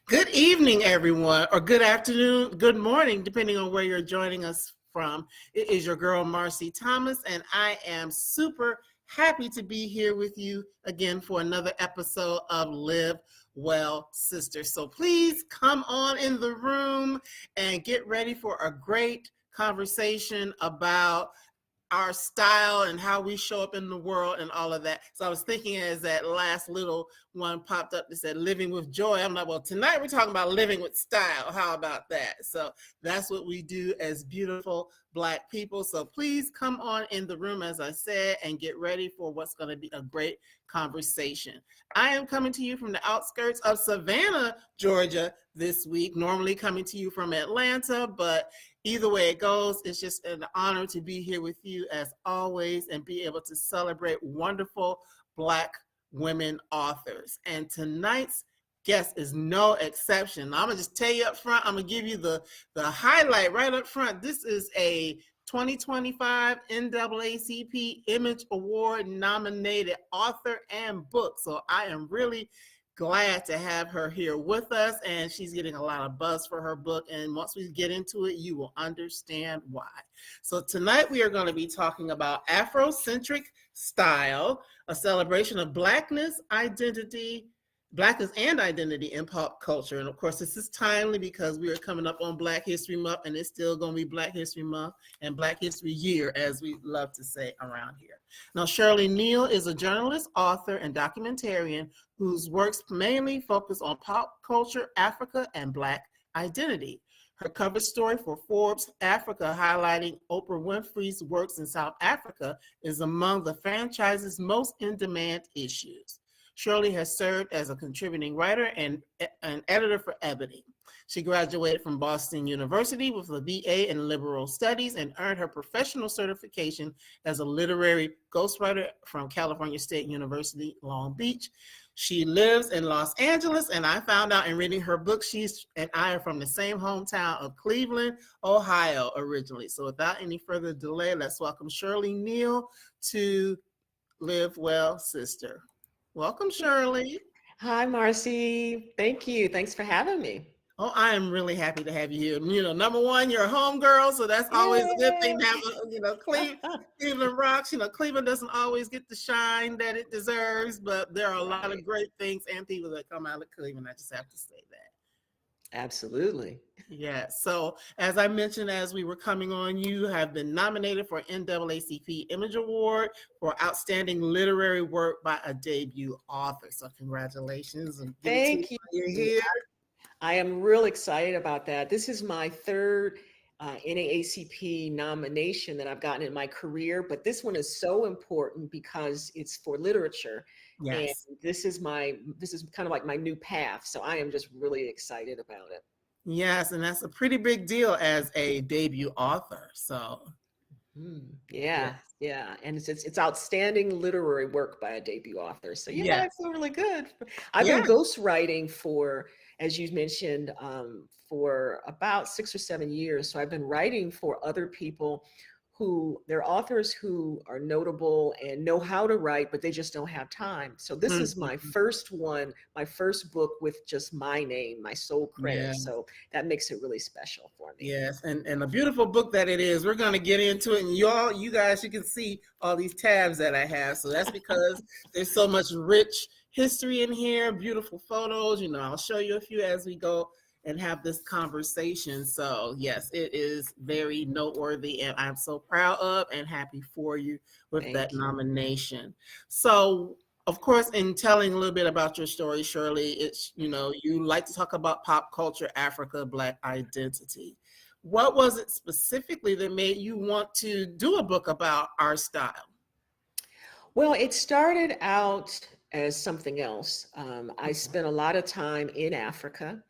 Good evening, everyone, or good afternoon, good morning, depending on where you're joining us from. It is your girl, Marcie Thomas, and I am super happy to be here with you again for another episode of Live Well, Sister. So please come on in the room and get ready for a great conversation about our style and how we show up in the world and all of that. So I was thinking as that last little one popped up that said living with joy. I'm like, well, tonight we're talking about living with style. How about that? So that's what we do as beautiful Black people. So please come on in the room, as I said, and get ready for what's going to be a great conversation. I am coming to you from the outskirts of Savannah, Georgia this week, normally coming to you from Atlanta, but either way it goes, it's just an honor to be here with you as always and be able to celebrate wonderful Black women authors. And tonight's guest is no exception. I'm gonna just tell you up front, I'm gonna give you the highlight right up front. This is a 2025 NAACP Image Award nominated author and book. So I am really glad to have her here with us, and she's getting a lot of buzz for her book, and once we get into it you will understand why. So tonight we are going to be talking about AfroCentric Style, a celebration of Blackness and identity in pop culture. And of course this is timely because we are coming up on Black History Month, and it's still going to be Black History Month and Black History Year, as we love to say around here. Now, Shirley Neal is a journalist, author, and documentarian whose works mainly focus on pop culture, Africa, and Black identity. Her cover story for Forbes Africa, highlighting Oprah Winfrey's works in South Africa, is among the franchise's most in-demand issues. Shirley has served as a contributing writer and an editor for Ebony. She graduated from Boston University with a BA in Liberal Studies and earned her professional certification as a literary ghostwriter from California State University, Long Beach. She lives in Los Angeles, and I found out in reading her book, she and I are from the same hometown of Cleveland, Ohio, originally. So without any further delay, let's welcome Shirley Neal to Live Well, Sister. Welcome, Shirley. Hi, Marcie. Thank you. Thanks for having me. Oh, I am really happy to have you here. You know, number one, you're a home girl, so that's always a good thing to have. Cleveland rocks. You know, Cleveland doesn't always get the shine that it deserves, but there are a lot of great things and people that come out of Cleveland. I just have to say that. Absolutely. Yeah. So as I mentioned, as we were coming on, you have been nominated for NAACP Image Award for outstanding literary work by a debut author. So congratulations. And thank you. You're here. I am real excited about that. This is my third NAACP nomination that I've gotten in my career, but this one is so important because it's for literature. Yes. And this is kind of like my new path. So I am just really excited about it. Yes, and that's a pretty big deal as a debut author. So yeah. And it's outstanding literary work by a debut author. So I feel really good. I've been ghostwriting for, as you mentioned, for about 6 or 7 years. So I've been writing for other people who they're authors who are notable and know how to write, but they just don't have time. So this is my first one, my first book with just my name, my sole credit. Yeah. So that makes it really special for me. Yes, and a beautiful book that it is. We're gonna get into it, and you guys, you can see all these tabs that I have. So that's because there's so much rich history in here, beautiful photos. I'll show you a few as we go and have this conversation. So yes, it is very noteworthy, and I'm so proud of and happy for you with that nomination. So of course, in telling a little bit about your story, Shirley, it's, you like to talk about pop culture, Africa, Black identity. What was it specifically that made you want to do a book about our style? Well, it started out as something else. I spent a lot of time in Africa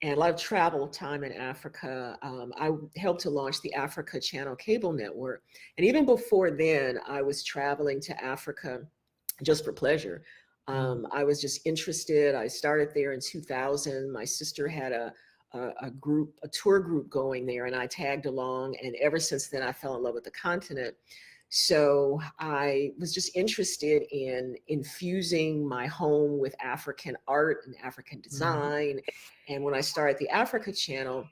and a lot of travel time in Africa. I helped to launch the Africa Channel cable network. And even before then, I was traveling to Africa just for pleasure. I was just interested. I started there in 2000. My sister had a tour group going there, and I tagged along. And ever since then, I fell in love with the continent. So I was just interested in infusing my home with African art and African design. And when I started the Africa Channel,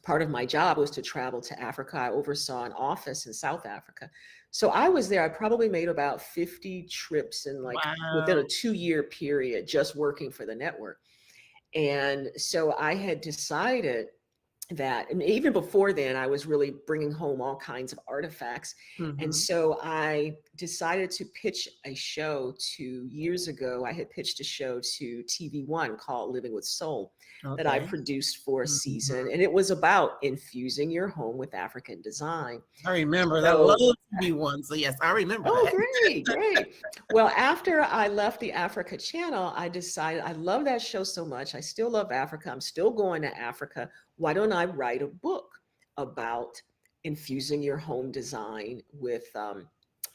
part of my job was to travel to Africa. I oversaw an office in South Africa. So I was there. I probably made about 50 trips in within a 2-year period, just working for the network. And so I had decided that, and even before then, I was really bringing home all kinds of artifacts. And so I decided to pitch a show 2 years ago. I had pitched a show to TV1 called Living with Soul that I produced for a season. And it was about infusing your home with African design. I remember that. I love TV1. So yes, I remember that. Great, great. Well, after I left the Africa Channel, I decided I love that show so much. I still love Africa. I'm still going to Africa. Why don't I write a book about infusing your home design with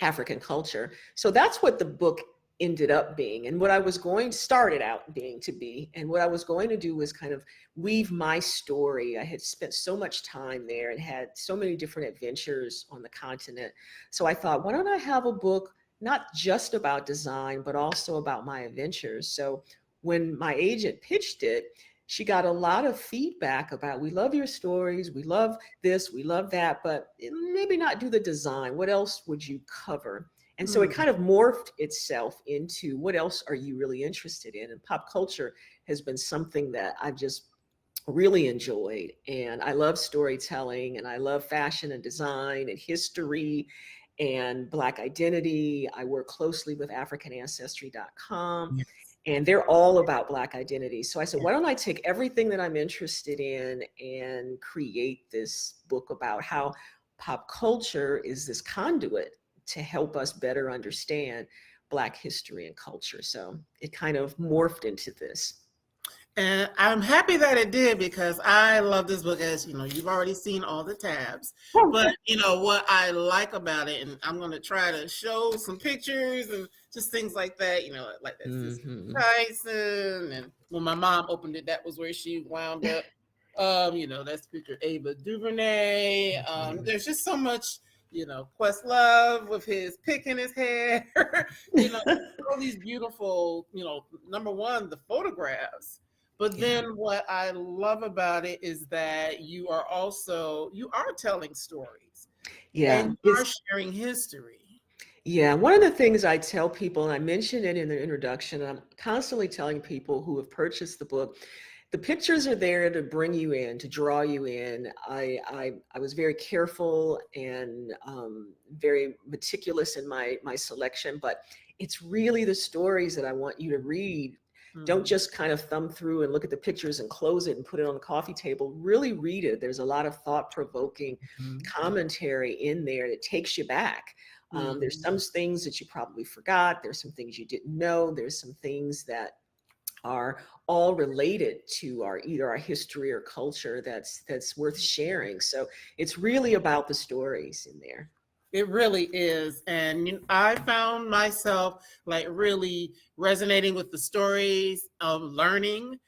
African culture? So that's what the book ended up being, and what I was started out being to be, and what I was going to do was kind of weave my story. I had spent so much time there and had so many different adventures on the continent. So I thought, why don't I have a book not just about design, but also about my adventures? So when my agent pitched it, she got a lot of feedback about, we love your stories, we love this, we love that, but maybe not do the design. What else would you cover? And so it kind of morphed itself into, what else are you really interested in? And pop culture has been something that I've just really enjoyed. And I love storytelling, and I love fashion and design and history and Black identity. I work closely with AfricanAncestry.com. And they're all about Black identity. So I said, why don't I take everything that I'm interested in and create this book about how pop culture is this conduit to help us better understand Black history and culture. So it kind of morphed into this. And I'm happy that it did, because I love this book. As you know, you've already seen all the tabs, but what I like about it, and I'm going to try to show some pictures and just things like that, like that's Tyson. And when my mom opened it, that was where she wound up. That's picture Ava DuVernay. There's just so much, Questlove with his pick in his hair, all these beautiful, number one, the photographs. But then what I love about it is that you are telling stories. And you are sharing history. Yeah, one of the things I tell people, and I mentioned it in the introduction, and I'm constantly telling people who have purchased the book, the pictures are there to bring you in, to draw you in. I was very careful and very meticulous in my selection, but it's really the stories that I want you to read. Don't just kind of thumb through and look at the pictures and close it and put it on the coffee table. Really read it. There's a lot of thought-provoking commentary in there that takes you back. There's some things that you probably forgot. There's some things you didn't know. There's some things that are all related to either our history or culture that's worth sharing. So it's really about the stories in there. It really is. And I found myself really resonating with the stories of learning.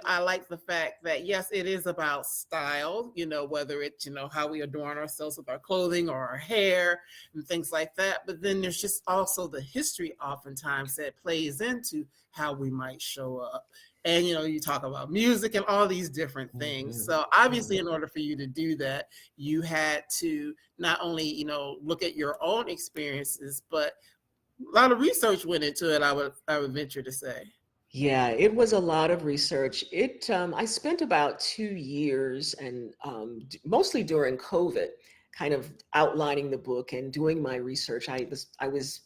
I like the fact that, yes, it is about style, whether it's, how we adorn ourselves with our clothing or our hair and things like that. But then there's just also the history oftentimes that plays into how we might show up. And, you talk about music and all these different things. So obviously, in order for you to do that, you had to not only, look at your own experiences, but a lot of research went into it, I would venture to say. Yeah, it was a lot of research. I spent about 2 years and mostly during COVID, kind of outlining the book and doing my research. I was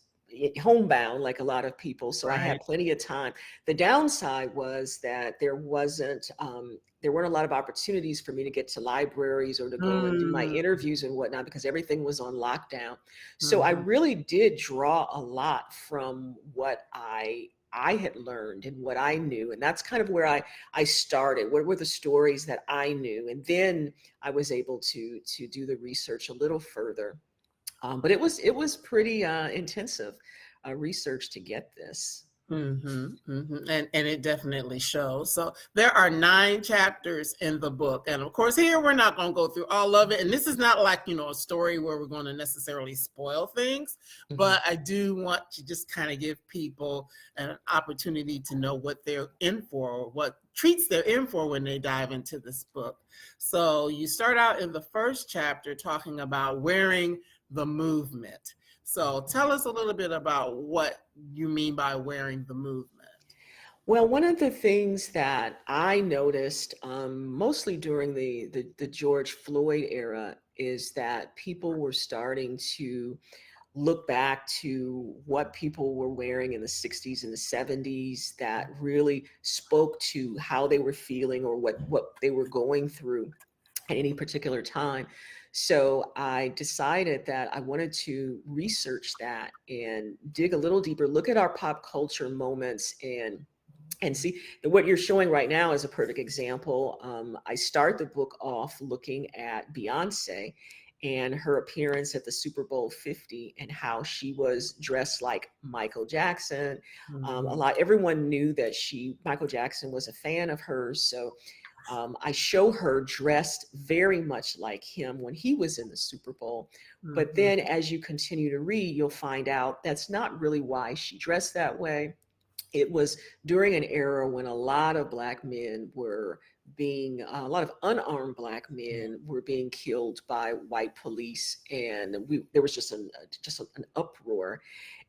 homebound like a lot of people, so I had Right. plenty of time. The downside was that there weren't a lot of opportunities for me to get to libraries or to go and do my Mm, interviews and whatnot because everything was on lockdown. So I mhm. really did draw a lot from what I had learned and what I knew. And that's kind of where I started. What were the stories that I knew? And then I was able to do the research a little further. But it was pretty intensive research to get this. And it definitely shows. So there are 9 chapters in the book, and of course, here we're not going to go through all of it. And this is not like a story where we're going to necessarily spoil things, Mhm. but I do want to just kind of give people an opportunity to know what they're in for, or what treats they're in for when they dive into this book. So you start out in the first chapter talking about wearing the movement. So tell us a little bit about what you mean by wearing the movement. Well, one of the things that I noticed, mostly during the George Floyd era, is that people were starting to look back to what people were wearing in the 60s and the 70s that really spoke to how they were feeling or what they were going through at any particular time. So I decided that I wanted to research that and dig a little deeper, look at our pop culture moments and see that what you're showing right now is a perfect example. I start the book off looking at Beyonce and her appearance at the Super Bowl 50 and how she was dressed like Michael Jackson. Mhm. Everyone knew that Michael Jackson was a fan of hers. So I show her dressed very much like him when he was in the Super Bowl. But Mhm. then as you continue to read, you'll find out that's not really why she dressed that way. It was during an era when a lot of black men were a lot of unarmed black Yeah. men were being killed by white police, and there was just an uproar.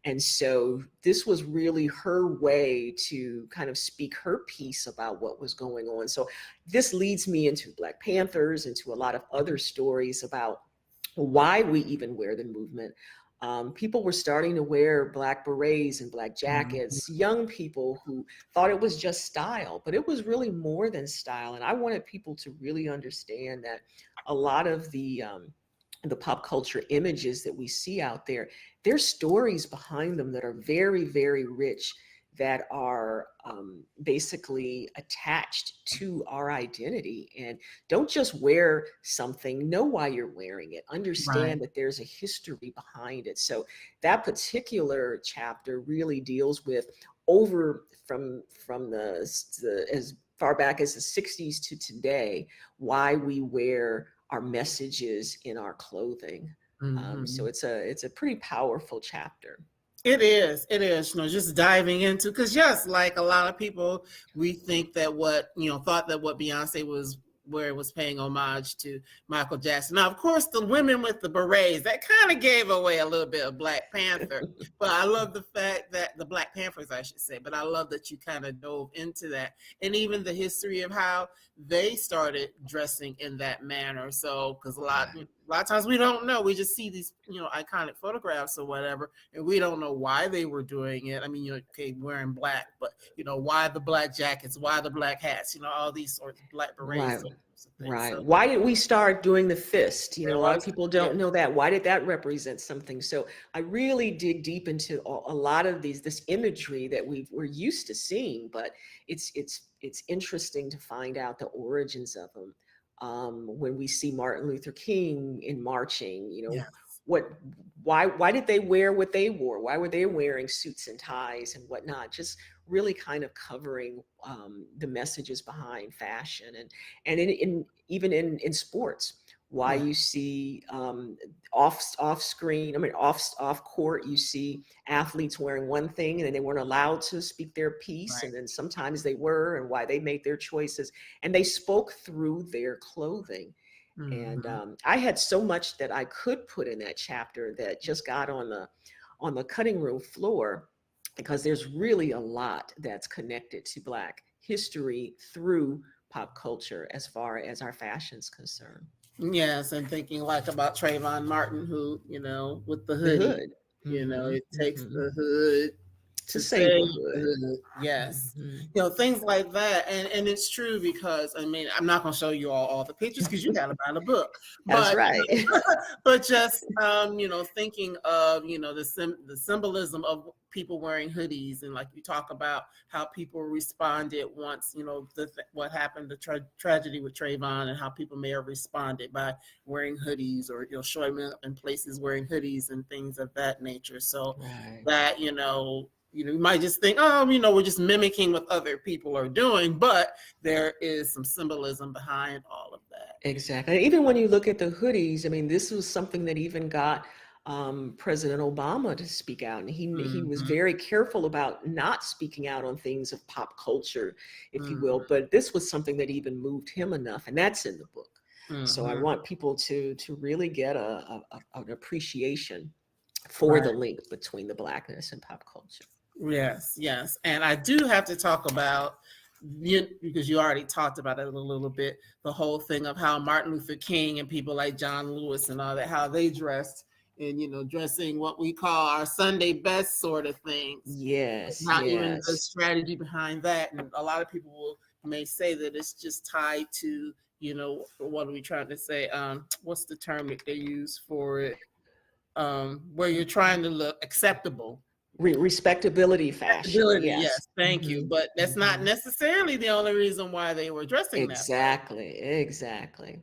And so this was really her way to kind of speak her piece about what was going on. So this leads me into Black Panthers, into a lot of other stories about why we even wear the movement. People were starting to wear black berets and black Mhm. jackets, young people who thought it was just style, but it was really more than style. And I wanted people to really understand that a lot of the pop culture images that we see out there, there's stories behind them that are very, very rich, that are basically attached to our identity. And don't just wear something, know why you're wearing it, Right. understand that there's a history behind it. So that particular chapter really deals with over from the as far back as the 60s to today, why we wear our messages in our clothing. So Mhm. it's a pretty powerful chapter. It is. It is. Just diving into, because yes, like a lot of people, we think that thought that what Beyonce was where it was paying homage to Michael Jackson. Now, of course, the women with the berets, that kind of gave away a little bit of Black Panther. But I love the fact that the Black Panthers, I should say, but I love that you kind of dove into that, and even the history of how they started dressing in that manner. So, because a lot of times we don't know, we just see these iconic photographs or whatever, and we don't know why they were doing it. I mean, okay, wearing black, but why the black jackets, why the black hats, all these sorts of black berets, Right. those sorts of things. Right. So Why did we start doing the fist? there A lot of was, people yeah, don't know that. Why did that represent something? So I really dig deep into a lot of this imagery that we're used to seeing, but it's interesting to find out the origins of them. When we see Martin Luther King in marching, yeah, what, why did they wear what they wore? Why were they wearing suits and ties and whatnot? Just really kind of covering the messages behind fashion and even in sports, why yeah, you see off screen, I mean off court, you see athletes wearing one thing and then they weren't allowed to speak their piece, right. and then sometimes they were, and why they made their choices, and they spoke through their clothing. And Mm-hmm. I had so much that I could put in that chapter that just got on the cutting room floor. because there's really a lot that's connected to Black history through pop culture as far as our fashion's concerned. Yes, and thinking like about Trayvon Martin, who, with the The hoodie, hood. it takes Mhm. the hood To to save save the the hood. hood. Yes. Mhm. Things like that. And it's true because, I mean, I'm not going to show you all the pictures because you got to buy the book. That's But, right. but just, thinking of, the symbolism of people wearing hoodies, and like you talk about how people responded once, what happened, the tragedy with Trayvon, and how people may have responded by wearing hoodies, or, showing up in places wearing hoodies and things of that nature. So Right. that, you might just think, oh, we're just mimicking what other people are doing, but there is some symbolism behind all of that. Exactly. And even when you look at the hoodies, I mean, this was something that even got President Obama to speak out, and he was very careful about not speaking out on things of pop culture, if you will. But this was something that even moved him enough, and that's in the book. So I want people to really get an appreciation for the link between the Blackness and pop culture. Yes, yes. And I do have to talk about, because you already talked about it a little bit, the whole thing of how Martin Luther King and people like John Lewis and all that, how they dressed, and, dressing what we call our Sunday best sort of things. Yes, Not even the yes. strategy behind that. And a lot of people may say that it's just tied to, what are we trying to say? What's the term that they use for it? Where you're trying to look acceptable. Respectability fashion. Yes, thank you. But that's not necessarily the only reason why they were dressing that way. Exactly.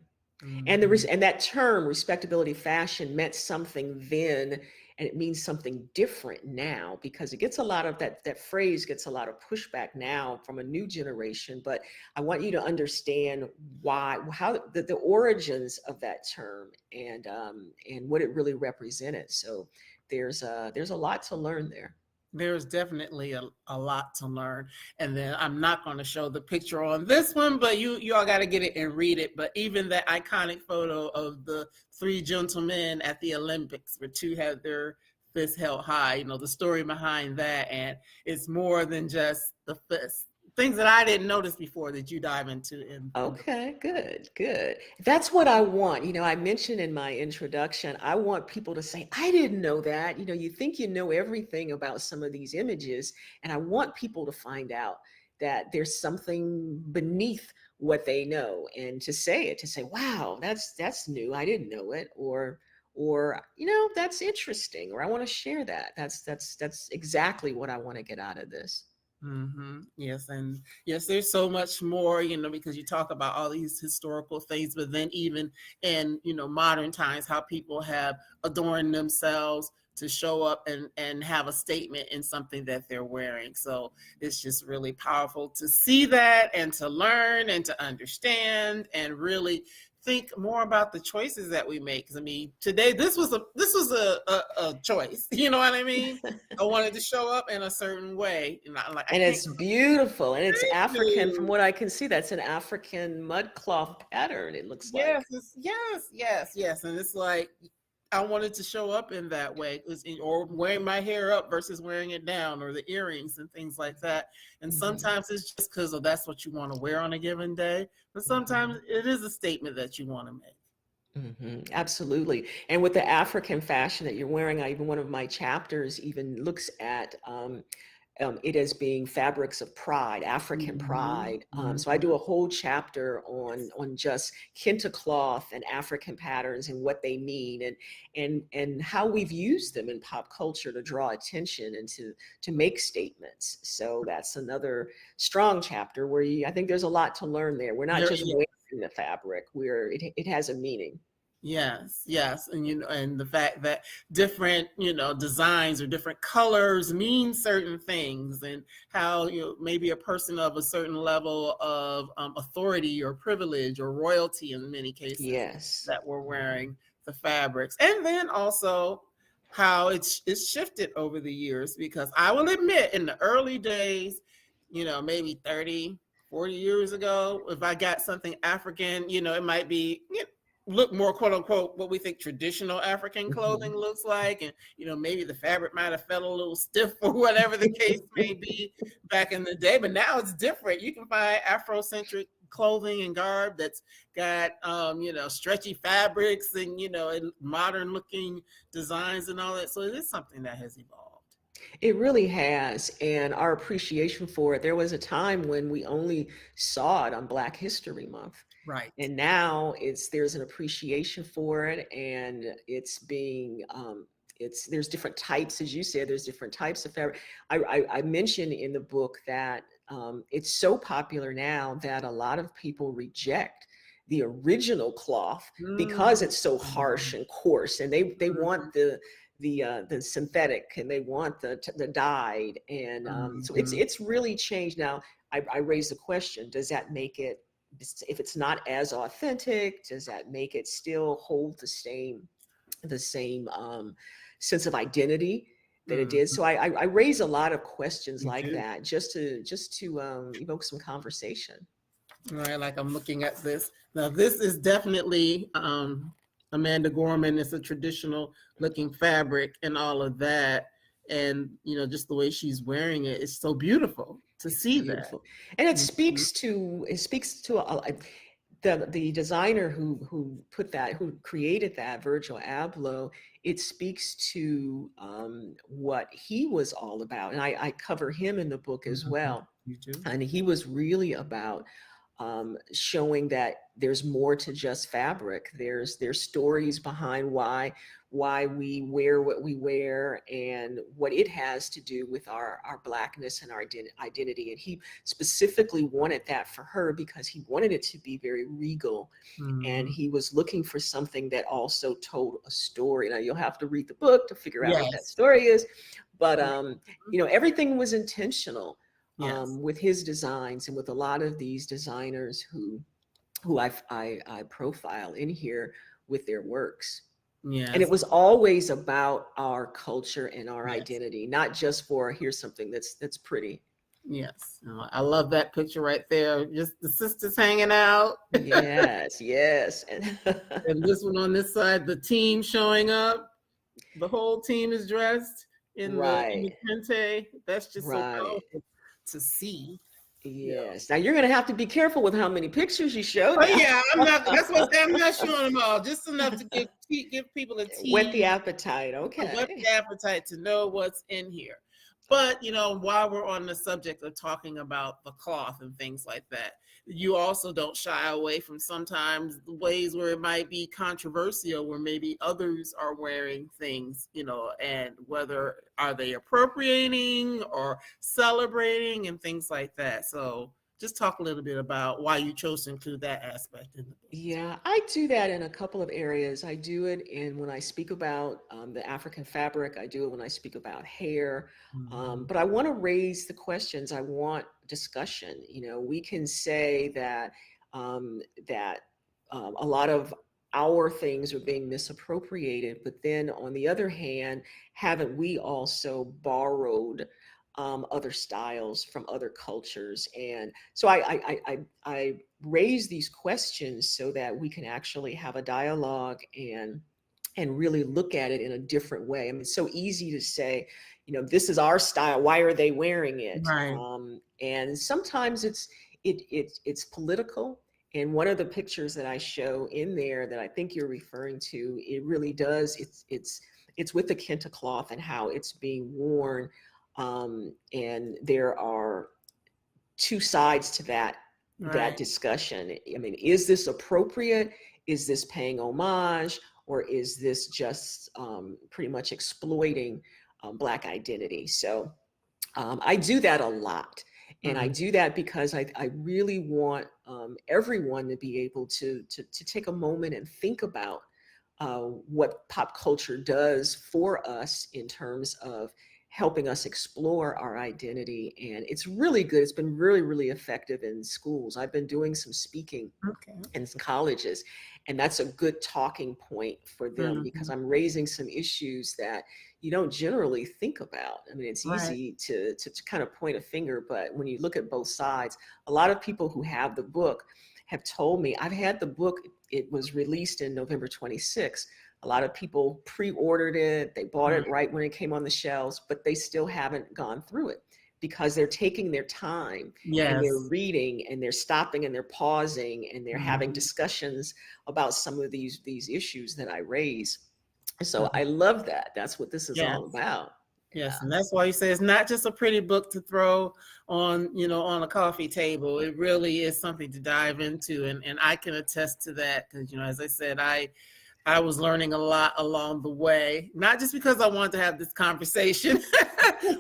And that term, respectability fashion, meant something then, and it means something different now, because it gets a lot of that phrase gets a lot of pushback now from a new generation. But I want you to understand how the origins of that term, and what it really represented. So there's a lot to learn there. There's definitely a lot to learn. And then I'm not going to show the picture on this one, but you all got to get it and read it. But even that iconic photo of the three gentlemen at the Olympics, where two had their fists held high, the story behind that. And it's more than just the fist. Things that I didn't notice before that you dive into. Okay, good. That's what I want. I mentioned in my introduction, I want people to say, I didn't know that. You think you know everything about some of these images, and I want people to find out that there's something beneath what they know, and to say, wow, that's new. I didn't know it. Or that's interesting, or I want to share that. That's exactly what I want to get out of this. Yes, and yes, there's so much more, because you talk about all these historical things, but then even in, modern times, how people have adorned themselves to show up and have a statement in something that they're wearing. So it's just really powerful to see that, and to learn, and to understand, and really think more about the choices that we make. Because I mean, today this was a choice. You know what I mean? I wanted to show up in a certain way, and it's beautiful, and it's African. From what I can see, that's an African mudcloth pattern. It looks like. Yes, and it's like I wanted to show up in that way, or wearing my hair up versus wearing it down, or the earrings and things like that. And sometimes it's just because that's what you want to wear on a given day, but sometimes it is a statement that you want to make. Absolutely. And with the African fashion that you're wearing, even one of my chapters even looks at it as being fabrics of pride, African pride. So I do a whole chapter on just kente cloth and African patterns and what they mean, and how we've used them in pop culture to draw attention and to make statements. So that's another strong chapter where I think there's a lot to learn there. We're not just wearing the fabric; it has a meaning. Yes, and and the fact that different designs or different colors mean certain things, and how maybe a person of a certain level of authority or privilege or royalty in many cases that we're wearing the fabrics. And then also how it's shifted over the years, because I will admit, in the early days, maybe 30-40 years ago, if I got something African, it might be look more quote unquote what we think traditional African clothing looks like, and maybe the fabric might have felt a little stiff or whatever the case may be back in the day, but now it's different. You can find Afrocentric clothing and garb that's got stretchy fabrics and and modern looking designs and all that, so it is something that has evolved. It really has. And our appreciation for it, there was a time when we only saw it on Black History Month. Right. And now there's an appreciation for it, and it's being there's different types, as you said, there's different types of fabric. I mentioned in the book that it's so popular now that a lot of people reject the original cloth because it's so harsh and coarse, and they want the synthetic, and they want the dyed, and so it's really changed now. I raise the question: does that make it, if it's not as authentic, does that make it still hold the same sense of identity that it did? So I raise a lot of questions like that, just to evoke some conversation. All right, like I'm looking at this now. This is definitely Amanda Gorman. It's a traditional looking fabric and all of that, and just the way she's wearing it is so beautiful to see that. And it speaks to the designer who created that, Virgil Abloh. It speaks to what he was all about, and I cover him in the book as well. You do. And he was really about showing that there's more to just fabric. There's stories behind why we wear what we wear, and what it has to do with our Blackness and our identity. And he specifically wanted that for her because he wanted it to be very regal, and he was looking for something that also told a story. Now you'll have to read the book to figure out what that story is, but everything was intentional. With his designs, and with a lot of these designers who I profile in here with their works. And it was always about our culture and our identity, not just for here's something that's pretty. Yes, I love that picture right there. Just the sisters hanging out. Yes. And this one on this side, the team showing up. The whole team is dressed in the kente. That's just so powerful to see. Yes. Now you're going to have to be careful with how many pictures you show. Oh yeah, I'm not showing them all. Just enough to give people a tease. Whet the appetite. Okay. Whet the appetite to know what's in here. But while we're on the subject of talking about the cloth and things like that, you also don't shy away from sometimes the ways where it might be controversial, where maybe others are wearing things, and whether are they appropriating or celebrating and things like that. So just talk a little bit about why you chose to include that aspect in the book. Yeah, I do that in a couple of areas. I do it when I speak about the African fabric. I do it when I speak about hair. But I want to raise the questions. I want discussion. We can say that a lot of our things are being misappropriated, but then on the other hand, haven't we also borrowed other styles from other cultures? And so I raise these questions so that we can actually have a dialogue and really look at it in a different way. I mean, it's so easy to say, this is our style, why are they wearing it? Right. And sometimes it's political. And one of the pictures that I show in there that I think you're referring to, it really does, it's with the kente cloth and how it's being worn. And there are two sides to that discussion. I mean, is this appropriate? Is this paying homage? Or is this just pretty much exploiting Black identity? So I do that a lot. And I do that because I really want everyone to be able to take a moment and think about what pop culture does for us in terms of helping us explore our identity. And it's really good. It's been really, really effective in schools. I've been doing some speaking in some colleges, and that's a good talking point for them because I'm raising some issues that you don't generally think about. I mean, it's easy to kind of point a finger, but when you look at both sides, a lot of people who have the book have told me, I've had the book, it was released in November 26th. A lot of people pre-ordered it, they bought it right when it came on the shelves, but they still haven't gone through it because they're taking their time and they're reading and they're stopping and they're pausing and they're having discussions about some of these issues that I raise. So I love that. That's what this is all about. Yes, and that's why you say it's not just a pretty book to throw on, on a coffee table. It really is something to dive into, and I can attest to that because, as I said, I was learning a lot along the way, not just because I wanted to have this conversation,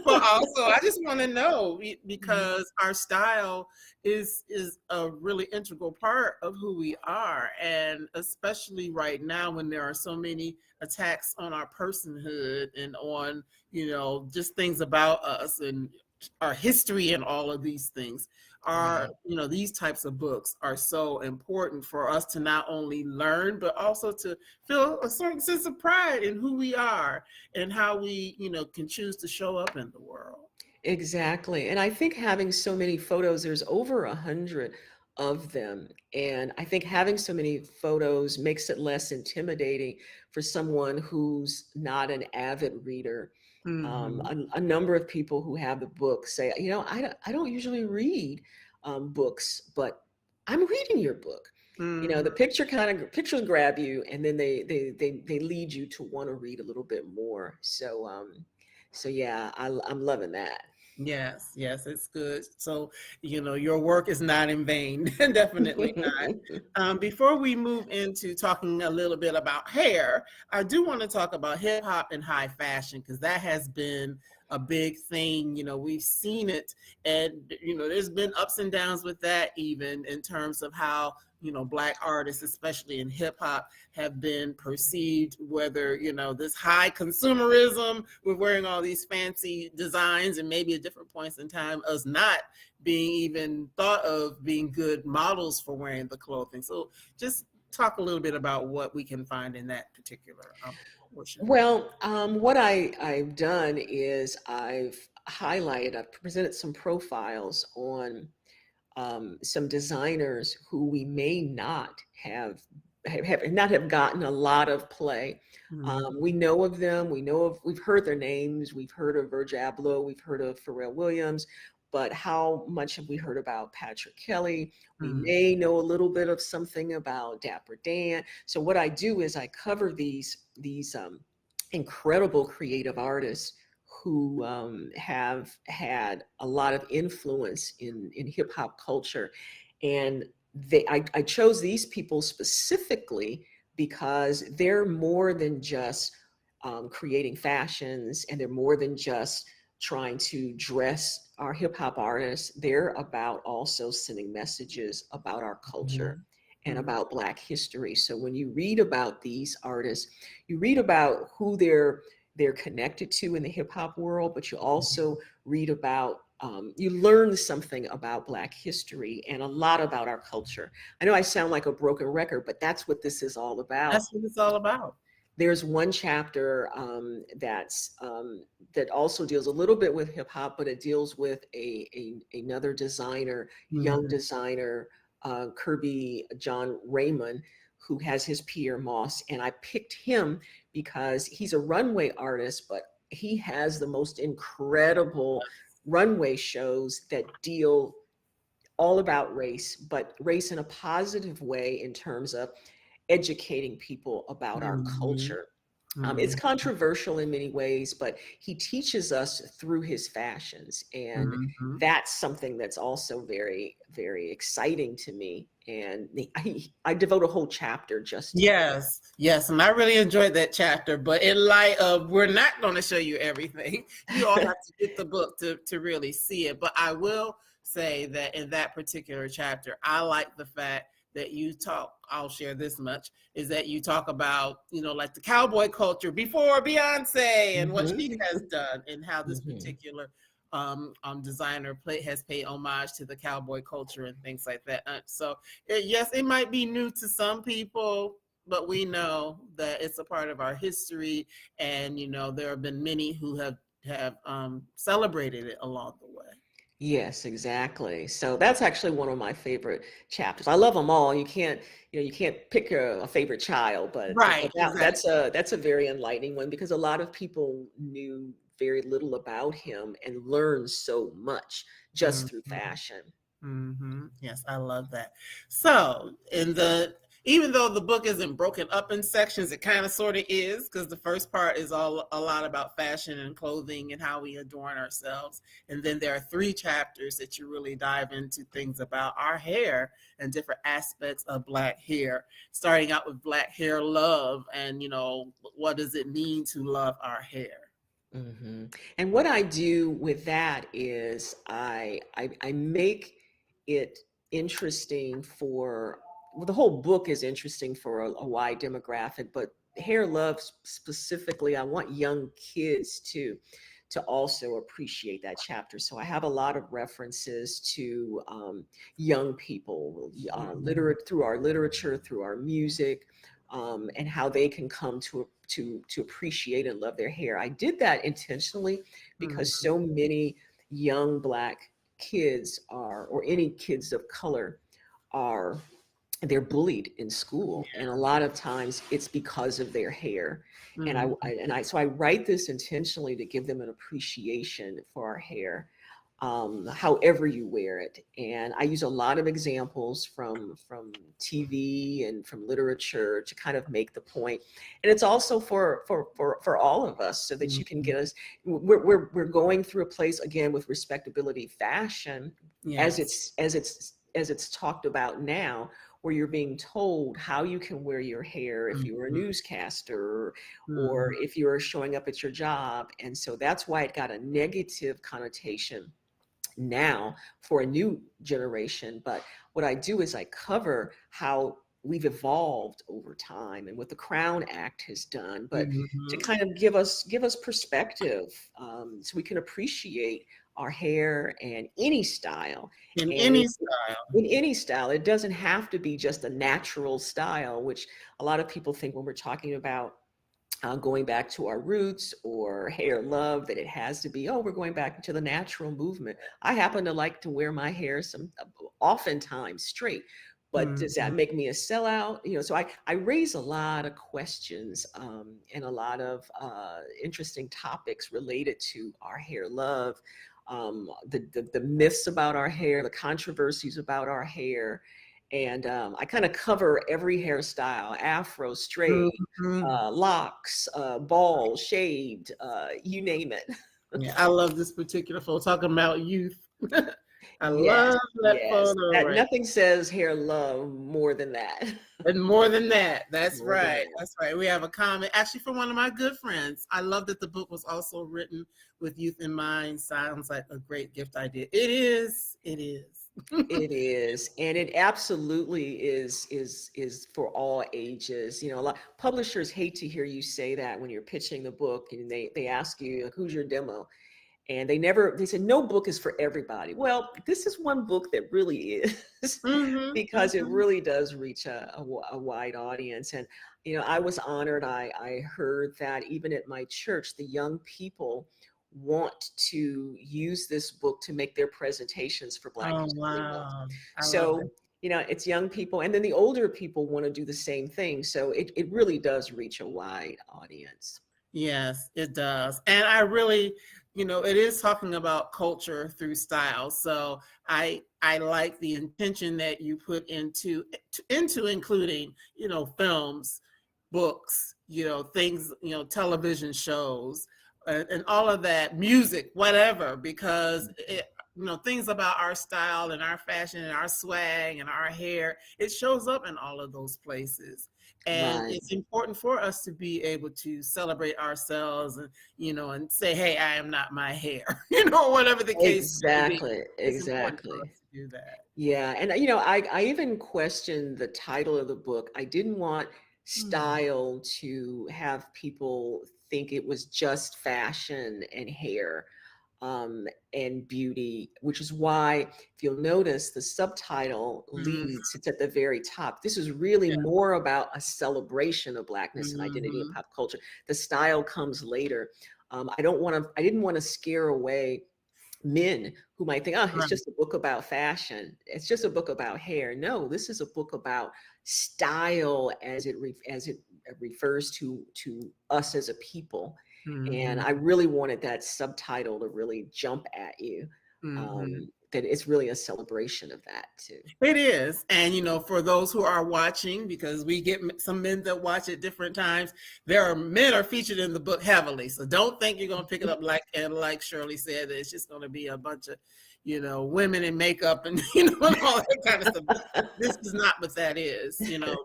but also I just want to know because our style is a really integral part of who we are. And especially right now when there are so many attacks on our personhood and on, just things about us and our history and all of these things are, these types of books are so important for us to not only learn, but also to feel a certain sense of pride in who we are and how we, can choose to show up in the world. Exactly. And I think having so many photos, there's over 100 of them. And I think having so many photos makes it less intimidating for someone who's not an avid reader. A number of people who have the book say, I don't usually read books, but I'm reading your book. The pictures grab you, and then they lead you to want to read a little bit more. So yeah, I'm loving that. Yes, it's good. So, your work is not in vain. Definitely not. Before we move into talking a little bit about hair, I do want to talk about hip hop and high fashion because that has been a big thing. We've seen it, and there's been ups and downs with that, even in terms of how Black artists, especially in hip hop, have been perceived, whether, this high consumerism with wearing all these fancy designs and maybe at different points in time us not being even thought of being good models for wearing the clothing. So just talk a little bit about what we can find in that particular portion. Well, what I've done is I've presented some profiles on some designers who we may not have gotten a lot of play. We know of them. We've heard their names. We've heard of Virgil Abloh. We've heard of Pharrell Williams. But how much have we heard about Patrick Kelly? We may know a little bit of something about Dapper Dan. So what I do is I cover these incredible creative artists who have had a lot of influence in hip hop culture. And I chose these people specifically because they're more than just creating fashions, and they're more than just trying to dress our hip hop artists. They're about also sending messages about our culture and about Black history. So when you read about these artists, you read about who they're connected to in the hip hop world, but you also read about, you learn something about Black history and a lot about our culture. I know I sound like a broken record, but that's what this is all about. That's what it's all about. There's one chapter that also deals a little bit with hip hop, but it deals with another designer, young designer, Kirby John Raymond, who has his Pierre Moss. And I picked him because he's a runway artist, but he has the most incredible runway shows that deal all about race, but race in a positive way in terms of educating people about our culture. It's controversial in many ways, but he teaches us through his fashions. And that's something that's also very, very exciting to me. And I devote a whole chapter just to Yes. And I really enjoyed that chapter. But in light of, we're not going to show you everything. You all have to get the book to really see it. But I will say that in that particular chapter, I like the fact that you talk, I'll share this much, is that you talk about, like the cowboy culture before Beyonce and what she has done, and how this particular designer has paid homage to the cowboy culture and things like that. So yes, it might be new to some people, but we know that it's a part of our history, and there have been many who have celebrated it along the way. Yes, exactly. So that's actually one of my favorite chapters. I love them all. You can't pick a favorite child, but Right, exactly. that's a very enlightening one because a lot of people knew very little about him and learned so much just through Mhm. fashion. Yes, I love that. So, even though the book isn't broken up in sections, it kind of sort of is, because the first part is all a lot about fashion and clothing and how we adorn ourselves, and then there are 3 chapters that you really dive into things about our hair and different aspects of Black hair. Starting out with Black hair love, and what does it mean to love our hair? hmm And what I do with that is I make it interesting for, well, the whole book is interesting for a wide demographic, but hair love specifically, I want young kids to also appreciate that chapter. So I have a lot of references to young people, through our literature, through our music, and how they can come to appreciate and love their hair. I did that intentionally because Mhm. so many young Black kids or any kids of color are, they're bullied in school, and a lot of times it's because of their hair. And Mhm. so I write this intentionally to give them an appreciation for our hair, however you wear it. And I use a lot of examples from TV and from literature to kind of make the point. And it's also for all of us, so that you can Mhm. get us. We're going through a place again with respectability fashion, Yes. as it's talked about now, where you're being told how you can wear your hair if you're a Mhm. newscaster or Mhm. if you're showing up at your job. And so that's why it got a negative connotation now for a new generation. But what I do is I cover how we've evolved over time and what the Crown Act has done, but to Mhm. kind of give us perspective, so we can appreciate our hair and any style. In And any style. in any style, it doesn't have to be just a natural style, which a lot of people think when we're talking about going back to our roots or hair love, that it has to be, oh, we're going back into the natural movement. I happen to like to wear my hair oftentimes straight, but does that Mhm. make me a sellout? So I raise a lot of questions, and a lot of interesting topics related to our hair love, the myths about our hair, the controversies about our hair. And I kind of cover every hairstyle: afro, straight, Mhm. locks, bald, shaved, you name it. Yeah, I love this particular photo talking about youth. I Yes, love that yes. photo That right. nothing says hair love more than that. And more than that, that's More than right. that. That's right. We have a comment actually from one of my good friends. I love that the book was also written with youth in mind. Sounds like a great gift idea. It is. It is. It is, and it absolutely is for all ages. A lot publishers hate to hear you say that when you're pitching the book, and they ask you, like, who's your demo? And they said no book is for everybody. Well, this is one book that really is, Mhm. because it Mhm. really does reach a wide audience. And I was honored. I heard that even at my church, the young people want to use this book to make their presentations for Black Oh History Month. wow. I love that. So it's young people, and then the older people want to do the same thing. So it really does reach a wide audience. Yes, it does. And I really, it is talking about culture through style. So I like the intention that you put into including, films, books, things, television shows, and all of that, music, whatever, because things about our style and our fashion and our swag and our hair, it shows up in all of those places. And Right. it's important for us to be able to celebrate ourselves and, and say, hey, I am not my hair, whatever the case may be. Exactly. It's important for Exactly. us to do that. Yeah, and I even questioned the title of the book. I didn't want Hmm. style to have people think it was just fashion and hair, and beauty, which is why, if you'll notice, the subtitle Hmm. leads, it's at the very top. This is really Yeah. more about a celebration of Blackness and identity and Hmm. pop culture. The style comes later. I didn't want to scare away men who might think, oh, it's Right. just a book about fashion. It's just a book about hair. No, this is a book about style as it refers to us as a people. And Mm-hmm. I really wanted that subtitle to really jump at you. Mm-hmm. That it's really a celebration of that too. It is. And, for those who are watching, because we get some men that watch at different times, men are featured in the book heavily. So don't think you're going to pick it up like Shirley said, that it's just going to be a bunch of, women in makeup and, and all that kind of stuff. This is not what that is,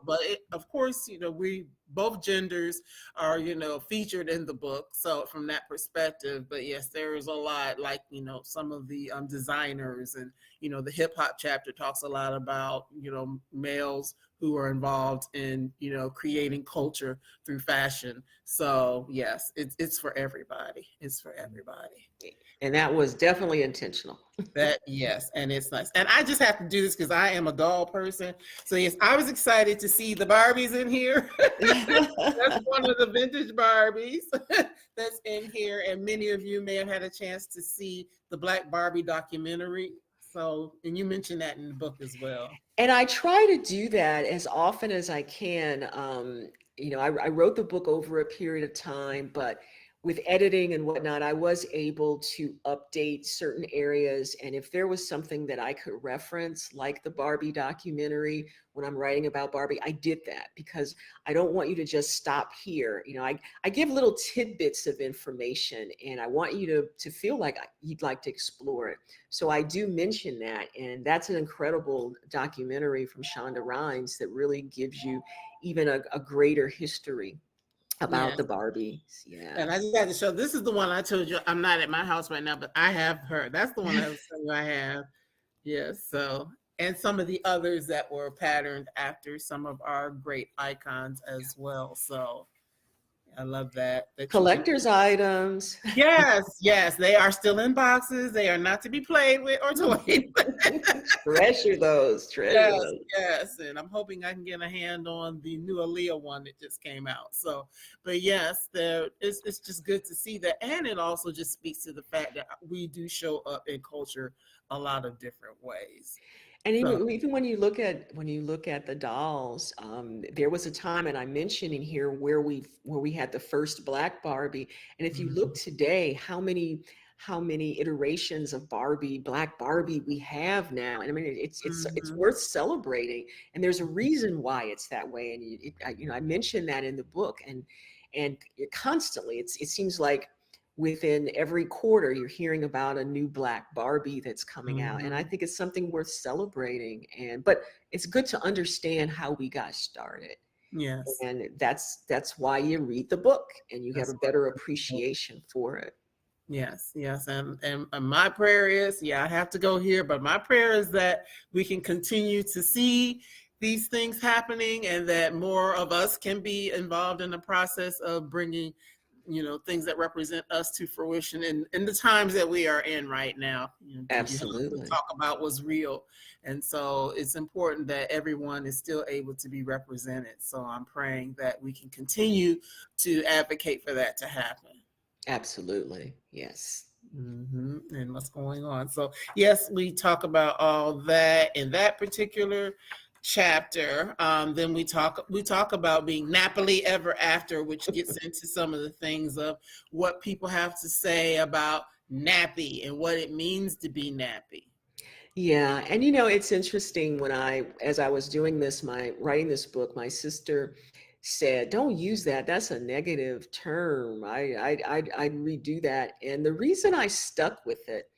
but of course, we both genders are, featured in the book. So from that perspective, but yes, there is a lot, like, some of the designers and, the hip hop chapter talks a lot about, males who are involved in, creating culture through fashion. So yes, it's for everybody. It's for everybody. And that was definitely intentional. Yes, and it's nice. And I just have to do this because I am a doll person. So yes, I was excited to see the Barbies in here. That's one of the vintage Barbies that's in here. And many of you may have had a chance to see the Black Barbie documentary. So, and you mentioned that in the book as well. And I try to do that as often as I can. I wrote the book over a period of time, but with editing and whatnot, I was able to update certain areas. And if there was something that I could reference, like the Barbie documentary, when I'm writing about Barbie, I did that because I don't want you to just stop here. I give little tidbits of information and I want you to feel like you'd like to explore it. So I do mention that. And that's an incredible documentary from Shonda Rhimes that really gives you even a greater history about the Barbies. Yeah. And I just had to show, this is the one I told you, I'm not at my house right now, but I have her. That's the one I was telling you I have. Yes. So, and some of the others that were patterned after some of our great icons as well. So I love that. Collector's items. Yes, they are still in boxes. They are not to be played with or toyed. Treasure those. Yes, and I'm hoping I can get a hand on the new Aaliyah one that just came out. So, but yes, it's just good to see that, and it also just speaks to the fact that we do show up in culture a lot of different ways. And even when you look at the dolls, there was a time, and I mentioned in here where we had the first Black Barbie. And if you look today, how many iterations of Black Barbie we have now? And I mean, it's worth celebrating. And there's a reason why it's that way. And I mentioned that in the book. And constantly, it seems like within every quarter, you're hearing about a new Black Barbie that's coming out. And I think it's something worth celebrating. But it's good to understand how we got started. Yes. And that's why you read the book and you have a better appreciation for it. Yes. And my prayer is, I have to go here, but my prayer is that we can continue to see these things happening and that more of us can be involved in the process of bringing things that represent us to fruition in the times that we are in right now. Absolutely. Talk about what's real. And so it's important that everyone is still able to be represented. So I'm praying that we can continue to advocate for that to happen. Absolutely. Yes. And what's going on. So yes, we talk about all that in that particular chapter. Then we talk about being nappily ever after, which gets into some of the things of what people have to say about nappy and what it means to be nappy. Yeah. And it's interesting as I was doing writing this book, my sister said, don't use that. That's a negative term. I'd redo that. And the reason I stuck with it,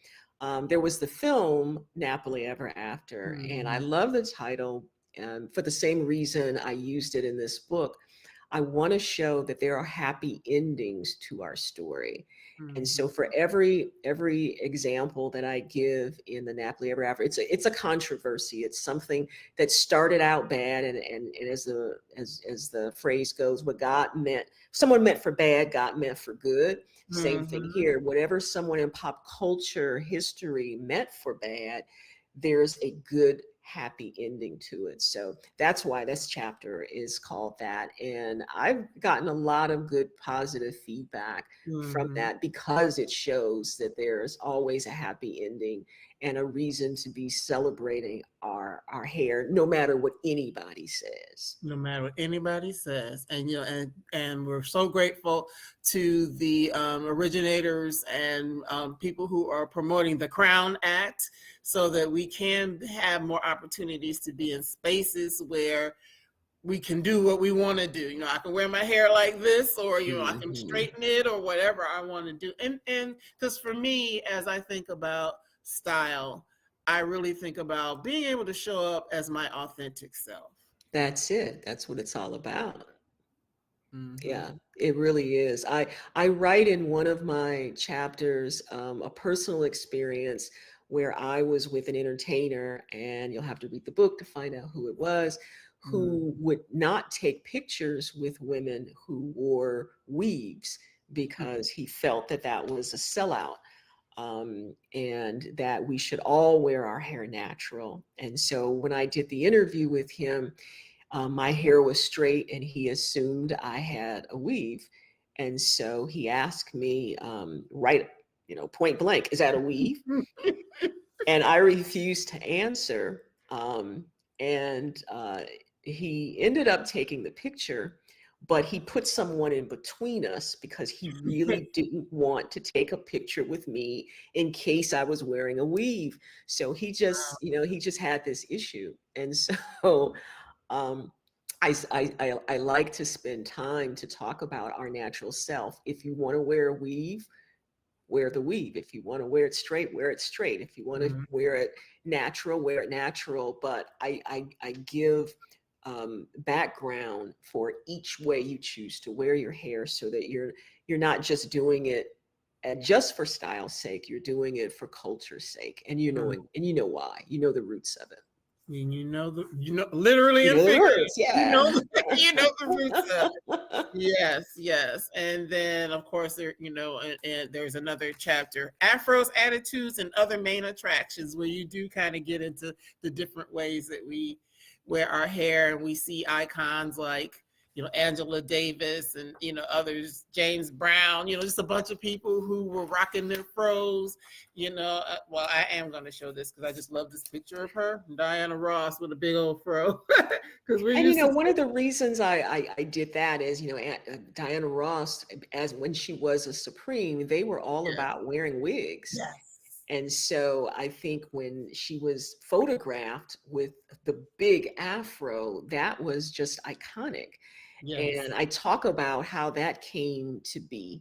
there was the film Nappily Ever After, and I love the title. For the same reason I used it in this book. I want to show that there are happy endings to our story. And so for every example that I give in the Nappily Ever After, it's a controversy. It's something that started out bad, and as the phrase goes, someone meant for bad, God meant for good. Same thing here. Whatever someone in pop culture history meant for bad, there's a good, happy ending to it. So that's why this chapter is called that. And I've gotten a lot of good positive feedback from that, because it shows that there's always a happy ending and a reason to be celebrating our hair, no matter what anybody says. No matter what anybody says. And and we're so grateful to the originators and people who are promoting the Crown Act, so that we can have more opportunities to be in spaces where we can do what we want to do. I can wear my hair like this, or I can straighten it, or whatever I want to do. And because for me, as I think about style, I really think about being able to show up as my authentic self. That's it. That's what it's all about. Yeah, it really is. I write in one of my chapters a personal experience where I was with an entertainer, and you'll have to read the book to find out who it was, who would not take pictures with women who wore weaves because he felt that that was a sellout, and that we should all wear our hair natural. And so when I did the interview with him, my hair was straight and he assumed I had a weave. And so he asked me, right, point blank, is that a weave? And I refused to answer. And he ended up taking the picture, but he put someone in between us because he really didn't want to take a picture with me in case I was wearing a weave. So he just, he just had this issue. And so I like to spend time to talk about our natural self. If you want to wear a weave, wear the weave. If you want to wear it straight, wear it straight. If you want to wear it natural, wear it natural. But I give background for each way you choose to wear your hair, so that you're not just doing it just for style's sake. You're doing it for culture's sake, and you know why. You know the roots of it. And literally and figuratively, yeah. the roots of it. Yes. And then of course there, and there's another chapter, Afro's Attitudes and Other Main Attractions, where you do kind of get into the different ways that we wear our hair, and we see icons like Angela Davis and others, James Brown, just a bunch of people who were rocking their fros. Well, I am going to show this because I just love this picture of her, Diana Ross, with a big old fro. And one of the reasons I did that is Diana Ross, as when she was a Supreme, they were all about wearing wigs. Yes. And so I think when she was photographed with the big afro, that was just iconic. Yes. And I talk about how that came to be.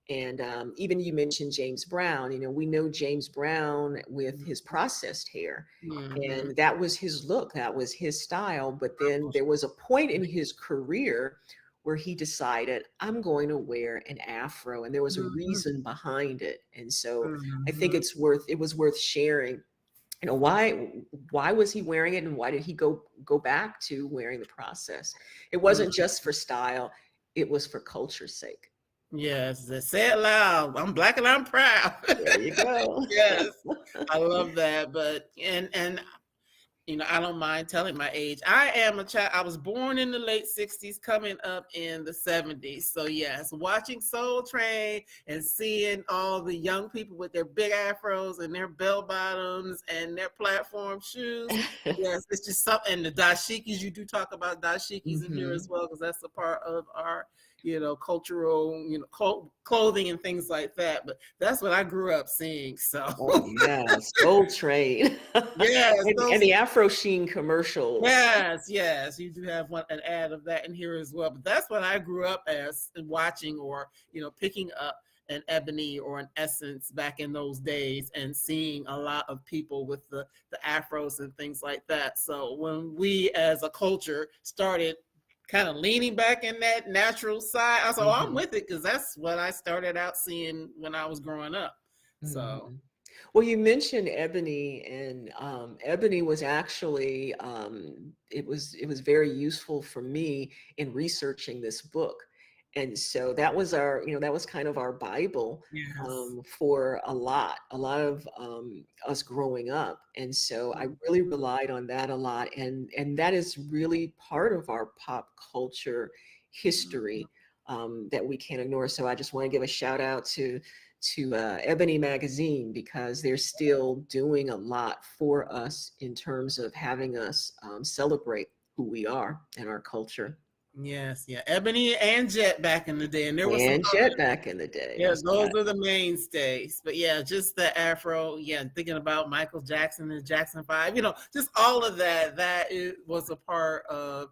And even you mentioned James Brown, we know James Brown with his processed hair, and that was his look, that was his style. But then there was a point in his career where he decided, I'm going to wear an afro, and there was a reason behind it. And so I think it was worth sharing. Why was he wearing it, and why did he go back to wearing the process? It wasn't just for style, it was for culture's sake. Yes, say it loud. I'm Black and I'm proud. There you go. Yes, I love that. But and I don't mind telling my age. I am a child. I was born in the late 60s, coming up in the 70s. So yes, watching Soul Train and seeing all the young people with their big afros and their bell bottoms and their platform shoes. Yes, it's just something. And the dashikis, you do talk about dashikis in here as well, because that's a part of our cultural, clothing and things like that. But that's what I grew up seeing. So Soul Train. Yes, and the Afro Sheen commercials. Yes, you do have an ad of that in here as well. But that's what I grew up as watching, or picking up an Ebony or an Essence back in those days, and seeing a lot of people with the afros and things like that. So when we as a culture started kind of leaning back in that natural side, I said, I'm with it, because that's what I started out seeing when I was growing up. So well, you mentioned Ebony, and Ebony was actually it was very useful for me in researching this book. And so that was our, that was kind of our Bible Yes. for a lot of us growing up. And so I really relied on that a lot. And that is really part of our pop culture history that we can't ignore. So I just want to give a shout out to Ebony Magazine, because they're still doing a lot for us in terms of having us celebrate who we are and our culture. Yes, yeah. Ebony and Jet back in the day. And there was some And Jet back in the day. yeah, That's those right. are the mainstays. But yeah, just the Afro, yeah, thinking about Michael Jackson and Jackson 5, just all of that, was a part of